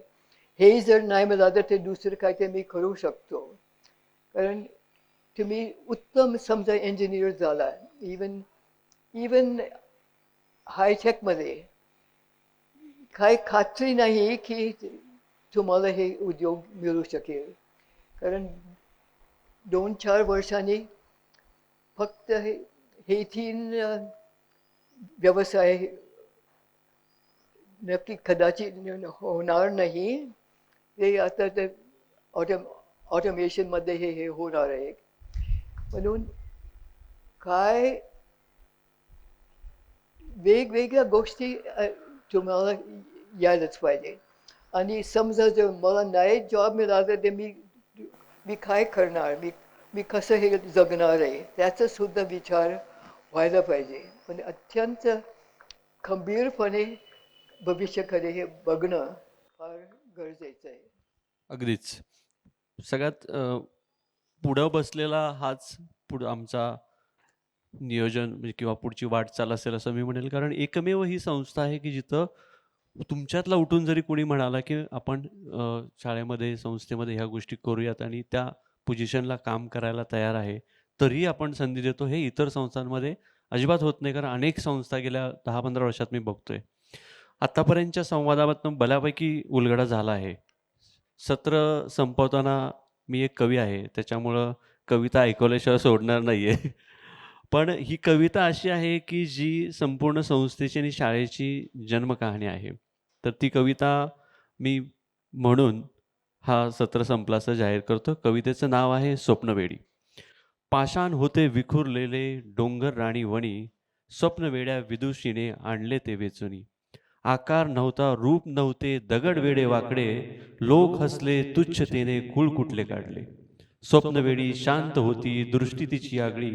हे जर नाही मिळालं तर दुसरं काय ते मी करू शकतो. कारण तुम्ही उत्तम समजा इंजिनियर झाला, इवन हायटेकमध्ये काही खात्री नाही की तुम्हाला हे उद्योग मिळू शकेल. कारण 2-4 वर्षांनी फक्त हे 3 व्यवसाय नक्की कदाचित होणार नाही. हे आता ते ऑटोमेशनमध्ये हे होणार आहे. म्हणून काय वेगवेगळ्या गोष्टी तुम्हाला यायलाच पाहिजे. आणि समजा जर मला नाही जॉब मिळाला तर मी काय करणार, मी कसं हे जगणार आहे, त्याचा सुद्धा विचार व्हायला पाहिजे. पण अत्यंत खंबीरपणे भविष्याकडे हे बघणं फार गरजेचं आहे. अगदीच. सगळ्यात पुढं बसलेला हाच आमचा नियोजन म्हणजे किंवा पुढची वाटचाल असेल असं मी म्हणेल. कारण एकमेव ही संस्था आहे की जिथं तुमच्यातला उठून जरी कोणी म्हणाला की आपण शाळेमध्ये संस्थेमध्ये ह्या गोष्टी करूयात आणि त्या पोझिशनला काम करायला तयार आहे, तरीही आपण संधी देतो. हे इतर संस्थांमध्ये अजिबात होत नाही. कारण अनेक संस्था गेल्या 10-15 वर्षात मी बघतोय. आत्तापर्यंतच्या संवादामधनं बऱ्यापैकी उलगडा झाला आहे. सत्र संपवताना मी एक कवी आहे, त्याच्यामुळं कविता ऐकवल्याशिवाय सोडणार नाही आहे. पण ही कविता अशी आहे की जी संपूर्ण संस्थेची आणि शाळेची जन्मकहाणी आहे. तर ती कविता मी म्हणून हा सत्र संपला असं जाहीर करतो. कवितेचं नाव आहे स्वप्नवेडी. पाषाण होते विखुरलेले डोंगर राणी वणी, स्वप्नवेड्या विदुषीने आणले ते वेचुनी. आकार नव्हता रूप नव्हते दगड वेडे वाकडे, लोक हसले तुच्छतेने कुळ कुठले काढले. स्वप्नवेडी शांत होती दृष्टी तिची आगळी,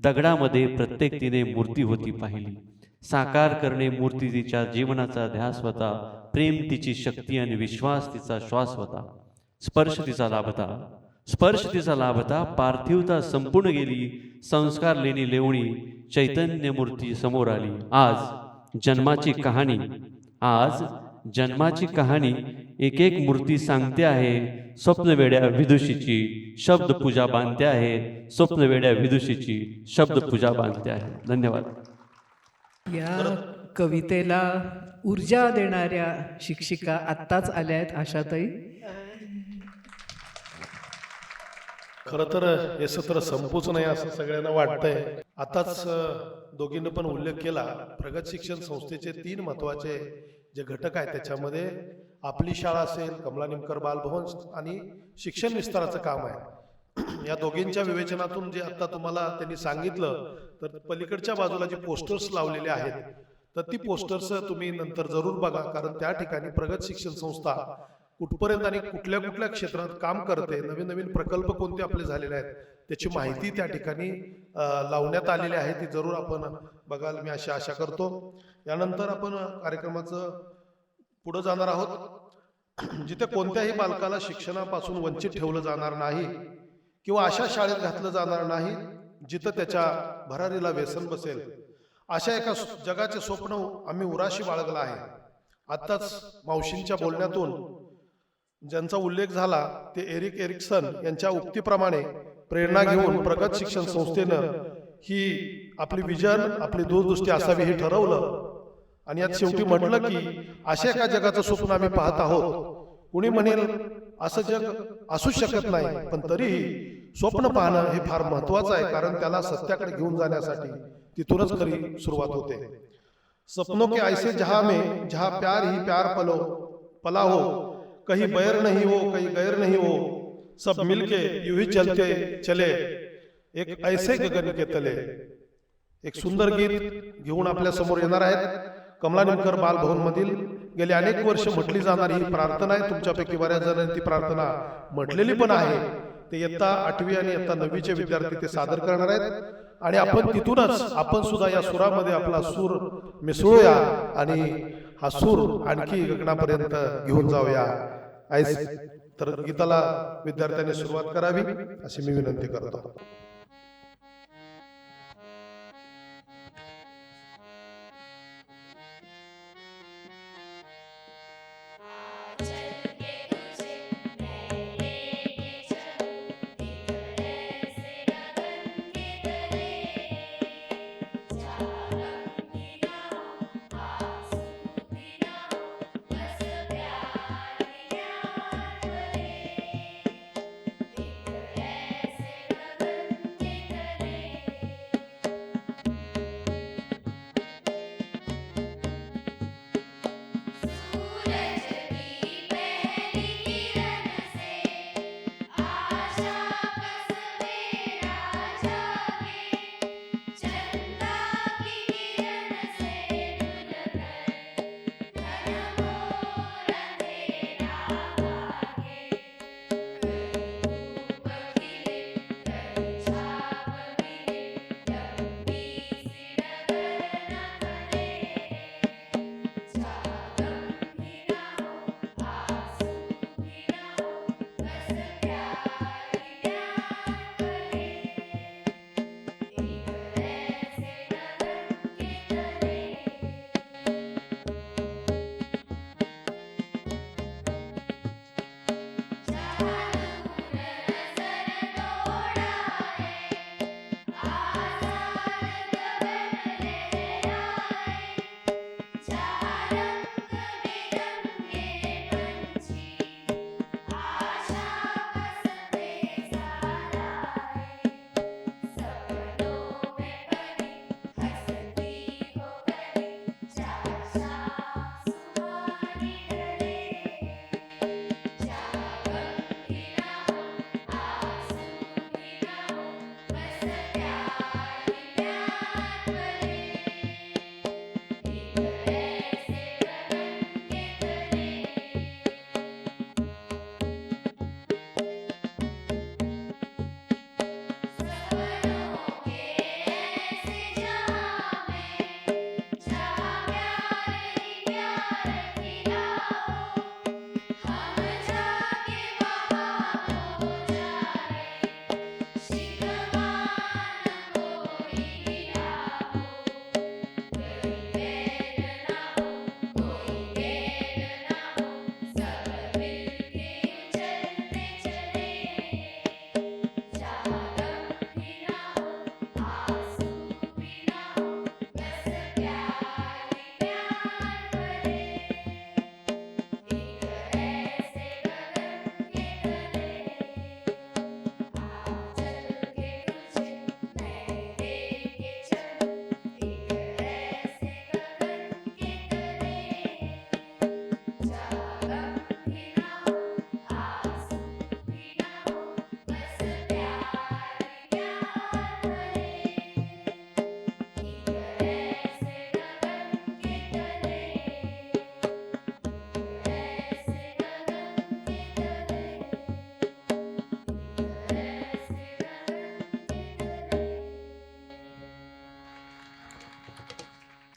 दगडामध्ये प्रत्येक तिने मूर्ती होती पाहिली. साकार करणे मूर्ती तिच्या जीवनाचा ध्यास होता, प्रेम तिची शक्ती आणि विश्वास तिचा श्वास होता. स्पर्श तिचा लाभता पार्थिवता संपूर्ण गेली, संस्कार लेणी लेवणी चैतन्य मूर्ती समोर आली. आज जन्माची कहाणी एक एक मूर्ती सांगते आहे. स्वप्नवेड्या विदुषीची शब्द पूजा बांधते आहे. स्वप्नवेड्या विदुषीची शब्द पूजा बांधते आहे. धन्यवाद. या कवितेला ऊर्जा देणाऱ्या शिक्षिका आत्ताच आल्या आहेत, आशाताई. खरं तर हे सत्र संपूच नाही असं सगळ्यांना वाटतंय. आताच दोघींनी पण उल्लेख केला, प्रगत शिक्षण संस्थेचे 3 महत्वाचे जे घटक आहेत त्याच्यामध्ये आपली शाळा असेल, कमला निमकर बालभवन आणि शिक्षण विस्ताराचं काम आहे. या दोघींच्या विवेचनातून जे आता तुम्हाला त्यांनी सांगितलं, तर पलीकडच्या बाजूला जे पोस्टर्स लावलेले आहेत तर ती पोस्टर्स तुम्ही नंतर जरूर बघा. कारण त्या ठिकाणी प्रगत शिक्षण संस्था कुठपर्यंत आणि कुठल्या कुठल्या क्षेत्रात काम करते, नवीन नवीन प्रकल्प कोणते आपले झालेले आहेत त्याची माहिती त्या ठिकाणी लावण्यात आलेली आहे. ती जरूर आपण बघाल, मी अशी आशा करतो. यानंतर आपण कार्यक्रमाचं पुढे जाणार आहोत, जिथे कोणत्याही बालकाला शिक्षणापासून वंचित ठेवलं जाणार नाही किंवा अशा शाळेत घातलं जाणार नाही जिथं त्याच्या भरारीला व्यसन बसेल. अशा एका जगाचे स्वप्न आम्ही उराशी बाळगलं आहे. आत्ताच मावशींच्या बोलण्यातून ज्यांचा उल्लेख झाला ते एरिक एरिक्सन यांच्या उक्तीप्रमाणे प्रेरणा घेऊन प्रगत शिक्षण संस्थेनं ही आपली विजन, आपली दूरदृष्टी असावी हे ठरवलं. आणि यात शेवटी म्हटलं की अशा एका जगाचं स्वप्न आम्ही पाहत आहोत. कुणी म्हणेल असं जग असू शकत नाही, पण तरीही स्वप्न पाहणं हे फार महत्वाचं आहे. कारण त्याला सत्याकडे घेऊन जाण्यासाठी तिथूनच खरी सुरुवात होते. सपनों के ऐसे जहां में जहां प्यार ही प्यार पला हो, कहीं बैर नहीं हो कहीं गैर नहीं हो, सब मिलके यूं ही चलते चले एक ऐसे गगन के तले. एक सुंदर गीत घेऊन आपल्या समोर येणार आहेत. कमला निमकर बालभवन मधील गेली अनेक वर्ष म्हटली जाणारी ही प्रार्थना आहे. तुमच्यापैकी बऱ्याच जणांनी ती प्रार्थना म्हटलेली पण आहे. ते इयत्ता 8वी आणि इयत्ता 9वीचे विद्यार्थी ते सादर करणार आहेत. आणि आपण तिथूनच आपण सुद्धा या सुरामध्ये आपला सूर मिसळूया आणि हा सूर आणखी गगनापर्यंत घेऊन जाऊया. तर गीताला विद्यार्थ्यांनी सुरुवात करावी अशी मी विनंती करतो.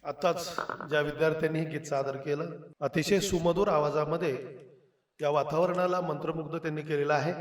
आताच ज्या विद्यार्थ्यांनी हे गीत सादर केलं, अतिशय सुमधुर आवाजामध्ये या वातावरणाला मंत्रमुग्ध त्यांनी केलेलं आहे.